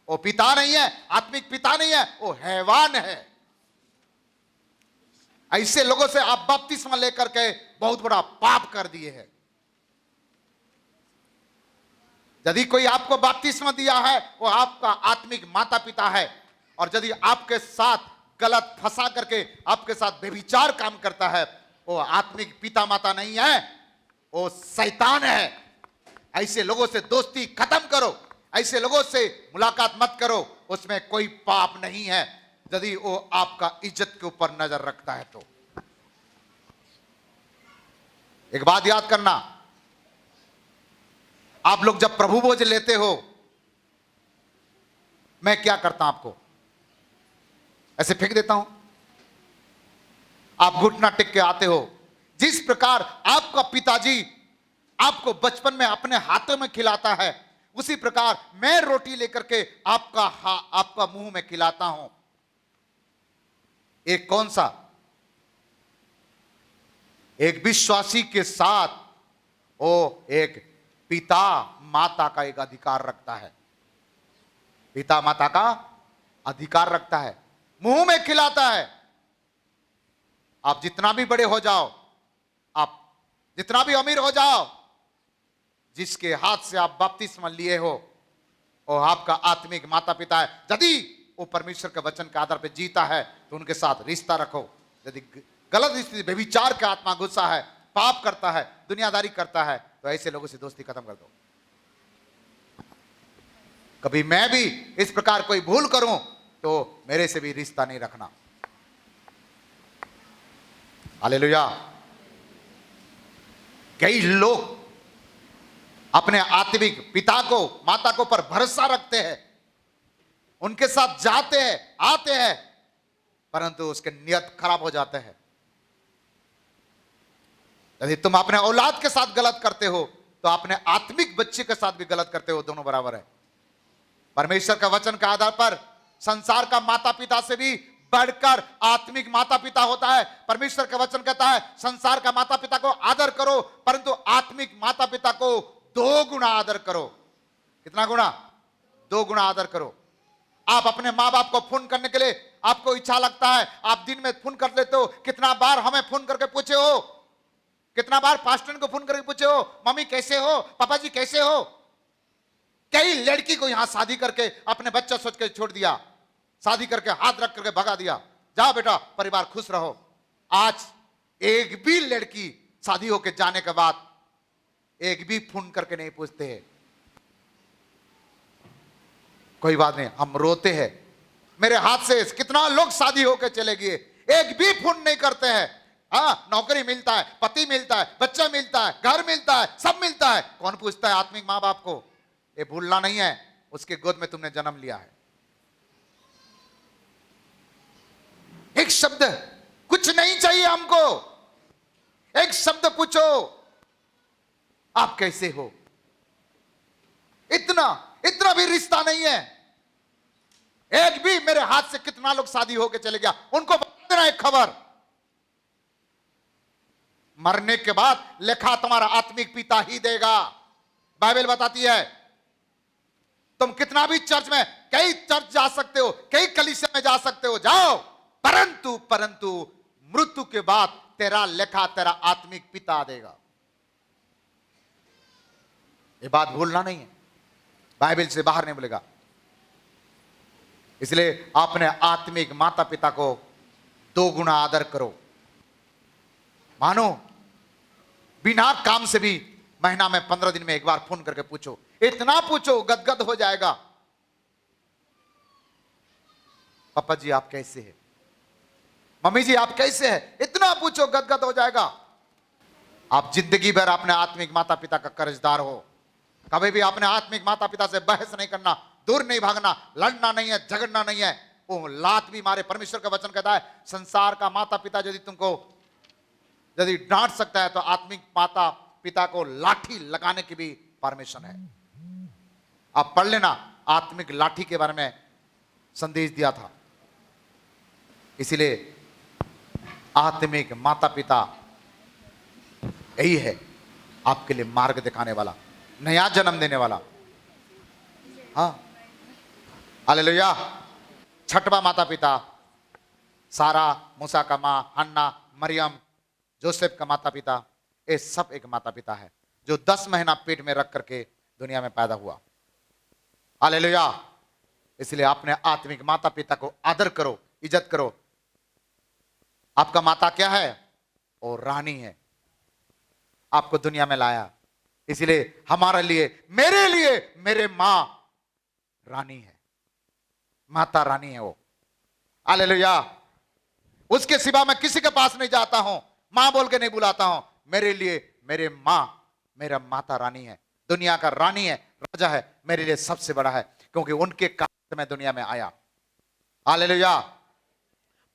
वो पिता नहीं है, आत्मिक पिता नहीं है, वो हैवान है। ऐसे लोगों से आप बपतिस्मा लेकर के बहुत बड़ा पाप कर दिए हैं। यदि कोई आपको बपतिस्मा दिया है वो आपका आत्मिक माता पिता है, और यदि आपके साथ गलत फंसा करके आपके साथ व्यभिचार काम करता है वो आत्मिक पिता माता नहीं है, वो शैतान है। ऐसे लोगों से दोस्ती खत्म करो, ऐसे लोगों से मुलाकात मत करो, उसमें कोई पाप नहीं है यदि वो आपका इज्जत के ऊपर नजर रखता है तो। एक बात याद करना, आप लोग जब प्रभु भोज लेते हो, मैं क्या करता हूं, आपको ऐसे फेंक देता हूं, आप घुटना टेक के आते हो। जिस प्रकार आपका पिताजी आपको बचपन में अपने हाथों में खिलाता है, उसी प्रकार मैं रोटी लेकर के आपका मुंह में खिलाता हूं। एक कौन सा? एक विश्वासी के साथ वो एक पिता माता का एक अधिकार रखता है, पिता माता का अधिकार रखता है, मुंह में खिलाता है। आप जितना भी बड़े हो जाओ, आप जितना भी अमीर हो जाओ, जिसके हाथ से आप बपतिस्मा लिए हो वो आपका आत्मिक माता पिता है। यदि वो परमेश्वर के वचन के आधार पर जीता है तो उनके साथ रिश्ता रखो। यदि गलत स्थिति, व्यभिचार का आत्मा गुस्सा है, पाप करता है, दुनियादारी करता है, तो ऐसे लोगों से दोस्ती खत्म कर दो। कभी मैं भी इस प्रकार कोई भूल करूं तो मेरे से भी रिश्ता नहीं रखना। हालेलुया। कई लोग अपने आत्मिक पिता को माता को पर भरोसा रखते हैं, उनके साथ जाते हैं आते हैं, परंतु उसके नियत खराब हो जाते हैं। यदि तुम अपने औलाद के साथ गलत करते हो तो अपने आत्मिक बच्चे के साथ भी गलत करते हो, दोनों बराबर है। परमेश्वर का वचन के आधार पर संसार का माता पिता से भी बढ़कर आत्मिक माता पिता होता है। परमेश्वर का वचन कहता है संसार का माता पिता को आदर करो, परंतु आत्मिक माता पिता को 2 गुना आदर करो। कितना गुना? 2 गुना आदर करो। आप अपने माँ बाप को फोन करने के लिए आपको इच्छा लगता है, आप दिन में फोन कर लेते हो। कितना बार हमें फोन करके पूछे हो, कितना बार पास्टर को फोन करके पूछे हो, मम्मी कैसे हो, पापा जी कैसे हो। कई लड़की को यहां शादी करके अपने बच्चा सोच के छोड़ दिया, शादी करके हाथ रख करके भगा दिया, जा बेटा परिवार खुश रहो। आज एक भी लड़की शादी होके जाने के बाद एक भी फोन करके नहीं पूछते हैं। कोई बात नहीं, हम रोते हैं, मेरे हाथ से कितना लोग शादी होके चले गए, एक भी फोन नहीं करते हैं। हाँ, नौकरी मिलता है, पति मिलता है, बच्चा मिलता है, घर मिलता है, सब मिलता है, कौन पूछता है आत्मिक माँ बाप को? ये भूलना नहीं है, उसके गोद में तुमने जन्म लिया है। एक शब्द, कुछ नहीं चाहिए हमको, एक शब्द पूछो, आप कैसे हो। इतना भी रिश्ता नहीं है। एक भी मेरे हाथ से कितना लोग शादी होके चले गया, उनको बता देना एक खबर। मरने के बाद लेखा तुम्हारा आत्मिक पिता ही देगा। बाइबल बताती है तुम कितना भी चर्च में, कई चर्च जा सकते हो, कई कलीसिया में जा सकते हो, जाओ, परंतु मृत्यु के बाद तेरा लेखा तेरा आत्मिक पिता देगा। ये बात भूलना नहीं है, बाइबल से बाहर नहीं बोलेगा। इसलिए अपने आत्मिक माता पिता को 2 गुना आदर करो। मानो बिना काम से भी महीना में 15 दिन में एक बार फोन करके पूछो, इतना पूछो गदगद हो जाएगा। पापा जी आप कैसे हैं, मम्मी जी आप कैसे हैं, इतना पूछो गदगद हो जाएगा। आप जिंदगी भर अपने आत्मिक माता पिता का कर्जदार हो। कभी भी अपने आत्मिक माता पिता से बहस नहीं करना, दूर नहीं भागना, लड़ना नहीं है, झगड़ना नहीं है। वो लात भी मारे। परमेश्वर का वचन कहता है संसार का माता पिता यदि तुमको यदि डांट सकता है तो आत्मिक माता पिता को लाठी लगाने की भी परमिशन है। आप पढ़ लेना, आत्मिक लाठी के बारे में संदेश दिया था। इसीलिए आत्मिक माता पिता यही है आपके लिए मार्ग दिखाने वाला, नया जन्म देने वाला। हाँ, हालेलुया। छठवां माता पिता सारा, मूसा का माँ हन्ना, मरियम, जोसेफ का माता पिता, ये सब एक माता पिता है जो 10 महीना पेट में रख करके दुनिया में पैदा हुआ। हालेलुया। इसलिए अपने आत्मिक माता पिता को आदर करो, इज्जत करो। आपका माता क्या है? वो रानी है, आपको दुनिया में लाया। इसलिए हमारे लिए, मेरे मां रानी है, माता रानी है वो। हालेलुया। उसके सिवा मैं किसी के पास नहीं जाता हूं, मां बोल के नहीं बुलाता हूं। मेरे लिए मेरे मां, मेरा माता रानी है, दुनिया का रानी है, राजा है, मेरे लिए सबसे बड़ा है, क्योंकि उनके कारण से मैं दुनिया में आया। हालेलुया।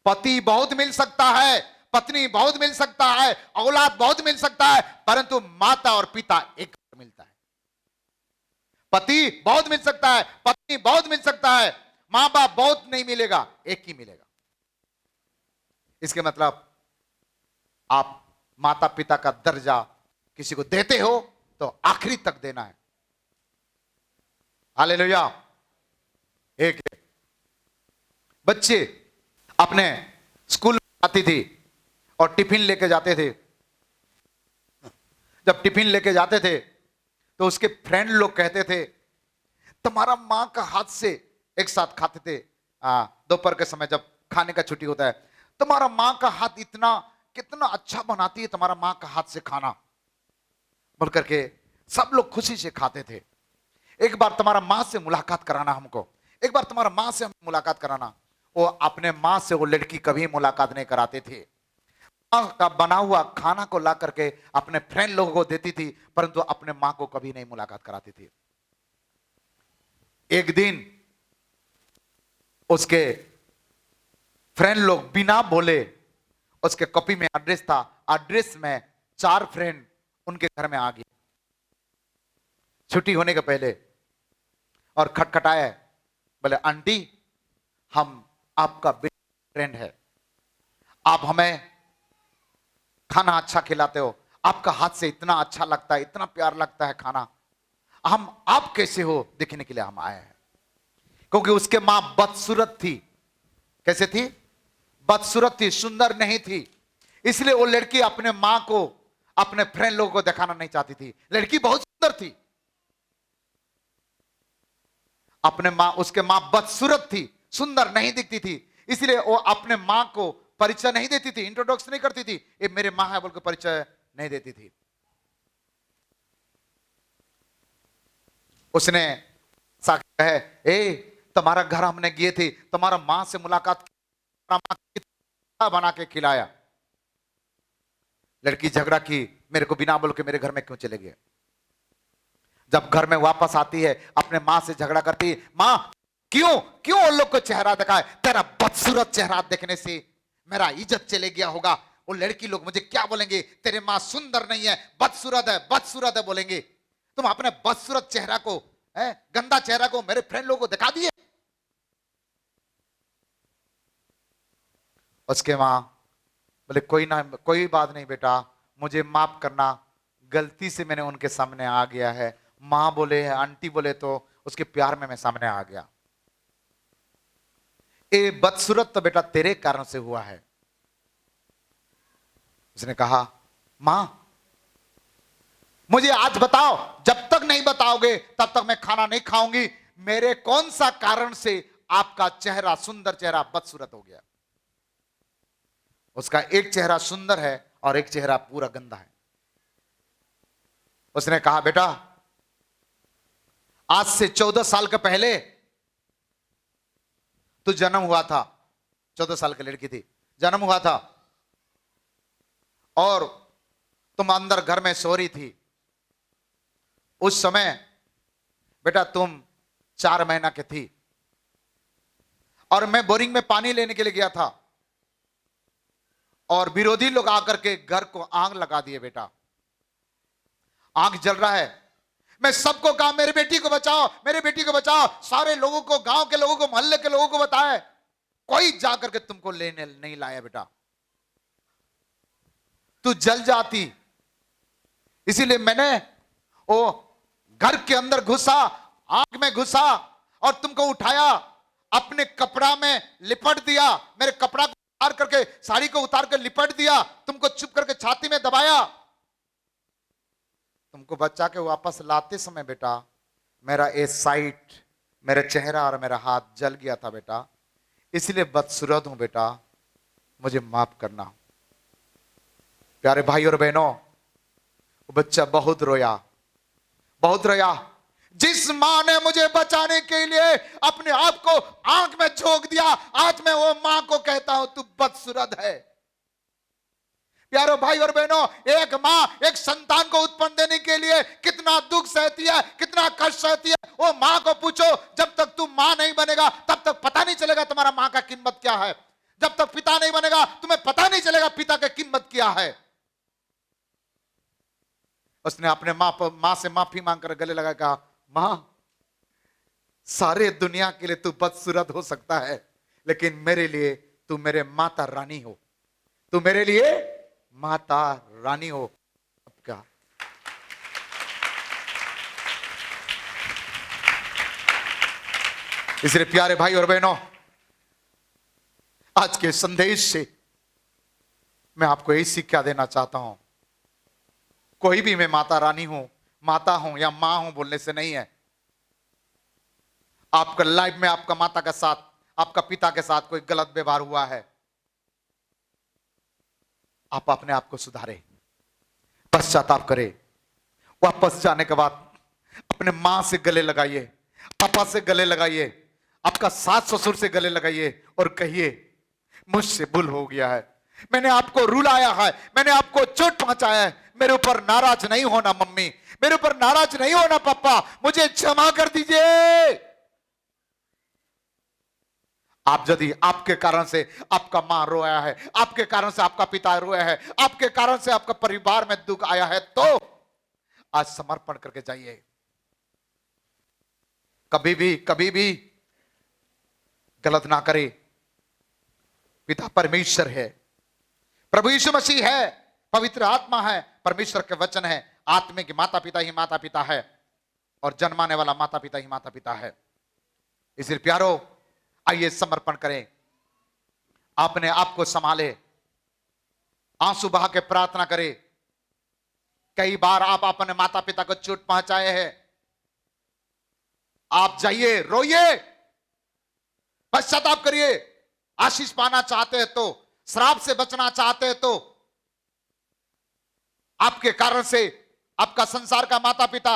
पति बहुत मिल सकता है, पत्नी बहुत मिल सकता है, औलाद बहुत मिल सकता है, परंतु माता और पिता एक मिलता है। पति बहुत मिल सकता है, पत्नी बहुत मिल सकता है, मां बाप बहुत नहीं मिलेगा, एक ही मिलेगा। इसके मतलब आप माता पिता का दर्जा किसी को देते हो तो आखिरी तक देना है। हालेलुया। एक बच्चे अपने स्कूल में आती थी और टिफिन लेके जाते थे। जब टिफिन लेके जाते थे तो उसके फ्रेंड लोग कहते थे, तुम्हारा मां का हाथ से, एक साथ खाते थे दोपहर के समय जब खाने का छुट्टी होता है, तुम्हारा मां का हाथ इतना कितना अच्छा बनाती है, तुम्हारा मां का हाथ से खाना, बोल करके सब लोग खुशी से खाते थे। एक बार तुम्हारा मां से मुलाकात कराना हमको, एक बार तुम्हारा मां से हम मुलाकात कराना। वो अपने मां से वो लड़की कभी मुलाकात नहीं कराते थे। मां का बना हुआ खाना को ला करके अपने फ्रेंड लोगों को देती थी, परंतु अपने मां को कभी नहीं मुलाकात कराती थी। एक दिन उसके फ्रेंड लोग बिना बोले, उसके कॉपी में एड्रेस था, एड्रेस में 4 फ्रेंड उनके घर में आ गए छुट्टी होने के पहले और खटखटाए, बोले आंटी हम आपका फ्रेंड है, आप हमें खाना अच्छा खिलाते हो, आपका हाथ से इतना अच्छा लगता है, इतना प्यार लगता है खाना, हम आप कैसे हो देखने के लिए हम आए हैं। क्योंकि उसके मां बदसूरत थी। कैसे थी? बदसूरत थी, सुंदर नहीं थी। इसलिए वो लड़की अपने मां को, अपने फ्रेंड लोगों को दिखाना नहीं चाहती थी। लड़की बहुत सुंदर थी, अपने मां, उसके मां बदसूरत थी, सुंदर नहीं दिखती थी, इसलिए वो अपने मां को परिचय नहीं देती थी, इंट्रोडक्शन नहीं करती थी, ये मेरे मां है बोलकर परिचय नहीं देती थी। उसने कहे, ए तुम्हारा घर हमने गए थे, तुम्हारा मां से मुलाकात, बना के खिलाया। लड़की झगड़ा की, मेरे को बिना बोल के मेरे घर में क्यों चले गए। जब घर में वापस आती है अपने मां से झगड़ा करती है, मां क्यों क्यों उन लोग को चेहरा दिखाए, तेरा बदसूरत चेहरा देखने से मेरा इज्जत चले गया होगा, वो लड़की लोग मुझे क्या बोलेंगे, तेरे मां सुंदर नहीं है, बदसूरत है बोलेंगे। तुम अपने बदसूरत चेहरा को, गंदा चेहरा को मेरे फ्रेंड लोगों को दिखा दिए। उसके मां बोले कोई बात नहीं बेटा, मुझे माफ करना, गलती से मैंने उनके सामने आ गया है। मां बोले, आंटी बोले तो उसके प्यार में मैं सामने आ गया। ये बदसूरत तो बेटा तेरे कारण से हुआ है। उसने कहा, मां मुझे आज बताओ, जब तक नहीं बताओगे तब तक मैं खाना नहीं खाऊंगी। मेरे कौन सा कारण से आपका चेहरा, सुंदर चेहरा बदसूरत हो गया? उसका एक चेहरा सुंदर है और एक चेहरा पूरा गंदा है। उसने कहा, बेटा आज से 14 साल के पहले तू जन्म हुआ था, 14 साल की लड़की थी, जन्म हुआ था और तुम अंदर घर में सो रही थी। उस समय बेटा तुम 4 महीना की थी और मैं बोरिंग में पानी लेने के लिए गया था और विरोधी लोग आकर के घर को आग लगा दिए। बेटा आग जल रहा है, मैं सबको कहा मेरी बेटी को बचाओ, मेरी बेटी को बचाओ, सारे लोगों को, गांव के लोगों को, मोहल्ले के लोगों को बताए, कोई जाकर के तुमको लेने नहीं लाया। बेटा तू जल जाती, इसीलिए मैंने वो घर के अंदर घुसा, आग में घुसा और तुमको उठाया, अपने कपड़ा में लिपट दिया, मेरे कपड़ा को उतार करके, साड़ी को उतार कर लिपट दिया, तुमको चुप करके छाती में दबाया। तुमको बच्चा के वापस लाते समय बेटा मेरा ए साइट, मेरा चेहरा और मेरा हाथ जल गया था बेटा, इसलिए बदसूरत हूं बेटा, मुझे माफ करना। प्यारे भाई और बहनों, वो बच्चा बहुत रोया, बहुत रोया। जिस मां ने मुझे बचाने के लिए अपने आप को आंख में झोंक दिया, आज मैं वो मां को कहता हूं तू बदसूरत है। प्यारे भाई और बहनों, एक मां एक संतान को उत्पन्न देने के लिए कितना दुख सहती है, कितना कष्ट सहती है। वो मां को पूछो, जब तक तू मां नहीं बनेगा तब तक पता नहीं चलेगा तुम्हारा मां का कीमत क्या है। जब तक पिता नहीं बनेगा तुम्हें पता नहीं चलेगा पिता की कीमत क्या है। उसने अपने मां से माफी मांगकर गले लगा, कहा मां, सारे दुनिया के लिए तू बदसूरत हो सकता है, लेकिन मेरे लिए तू मेरे माता रानी हो, तू मेरे लिए माता रानी हो। अब क्या इसलिए प्यारे भाई और बहनों, आज के संदेश से मैं आपको यही शिक्षा देना चाहता हूं, कोई भी मैं माता रानी हूं, माता हूं या मां हूं बोलने से नहीं है। आपका लाइफ में आपका माता के साथ, आपका पिता के साथ कोई गलत व्यवहार हुआ है, आप अपने आप को सुधारे, पश्चाताप करें। वापस जाने के बाद अपने मां से गले लगाइए, पापा से गले लगाइए, आपका सास ससुर से गले लगाइए और कहिए मुझसे भूल हो गया है, मैंने आपको रुलाया है, मैंने आपको चोट पहुंचाया है, मेरे ऊपर नाराज नहीं होना मम्मी, मेरे ऊपर नाराज नहीं होना पापा, मुझे क्षमा कर दीजिए। आप यदि आपके कारण से आपका मां रोया है, आपके कारण से आपका पिता रोया है, आपके कारण से आपका परिवार में दुख आया है, तो आज समर्पण करके जाइए। कभी भी गलत ना करे। पिता परमेश्वर है, प्रभु यीशु मसीह है, पवित्र आत्मा है, परमेश्वर के वचन है, आत्मिक माता पिता ही माता पिता है और जन्माने वाला माता पिता ही माता पिता है। इसलिए प्यारो, आइए समर्पण करें, अपने आप को संभाले, आंसू बहा के प्रार्थना करें। कई बार आप अपने माता पिता को चोट पहुंचाए हैं, आप जाइए, रोइए, पश्चाताप करिए। आशीष पाना चाहते हैं तो, श्राप से बचना चाहते हैं तो, आपके कारण से आपका संसार का माता पिता,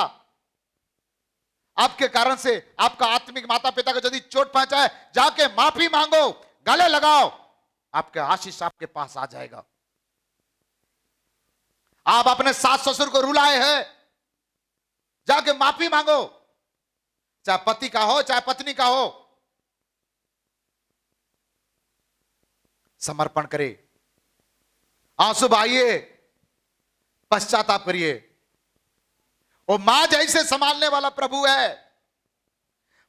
आपके कारण से आपका आत्मिक माता पिता को यदि चोट पहुंचाए, जाके माफी मांगो, गले लगाओ, आपके आशीष आपके पास आ जाएगा। आप अपने सास ससुर को रुलाए हैं, जाके माफी मांगो, चाहे पति का हो चाहे पत्नी का हो, समर्पण करिए, आंसू बहाइए, पश्चाताप करिए। वो मां जैसे संभालने वाला प्रभु है,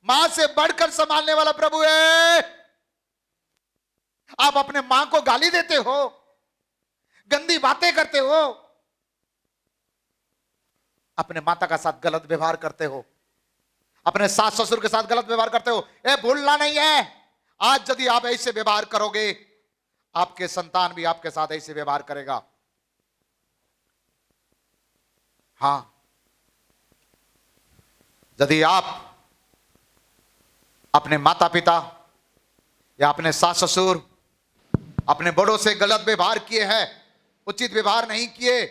मां से बढ़कर संभालने वाला प्रभु है। आप अपने मां को गाली देते हो, गंदी बातें करते हो, अपने माता का साथ गलत व्यवहार करते हो, अपने सास ससुर के साथ गलत व्यवहार करते हो, ए भूलना नहीं है। आज यदि आप ऐसे व्यवहार करोगे, आपके संतान भी आपके साथ ऐसे व्यवहार करेगा। हां, यदि आप अपने माता पिता या अपने सास ससुर, अपने बड़ों से गलत व्यवहार किए हैं, उचित व्यवहार नहीं किए,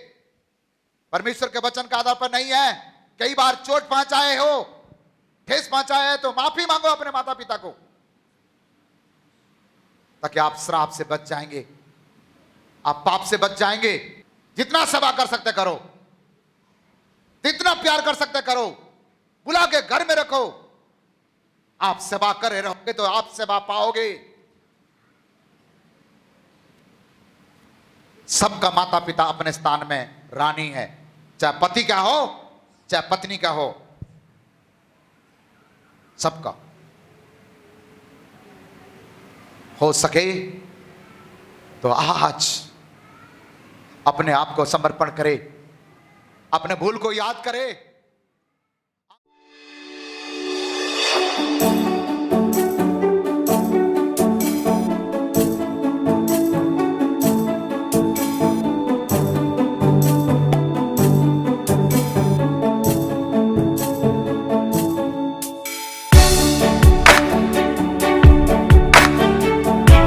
परमेश्वर के वचन का आधार पर नहीं है, कई बार चोट पहुंचाए हो, ठेस पहुंचाए है, तो माफी मांगो अपने माता पिता को, ताकि आप श्राप से बच जाएंगे, आप पाप से बच जाएंगे। जितना सेवा कर सकते करो, जितना प्यार कर सकते करो, बुला के घर में रखो। आप सेवा करे रहोगे तो आप सेवा पाओगे। सबका माता पिता अपने स्थान में रानी है, चाहे पति का हो चाहे पत्नी का हो, सबका। हो सके तो आज अपने आप को समर्पण करे, अपने भूल को याद करे,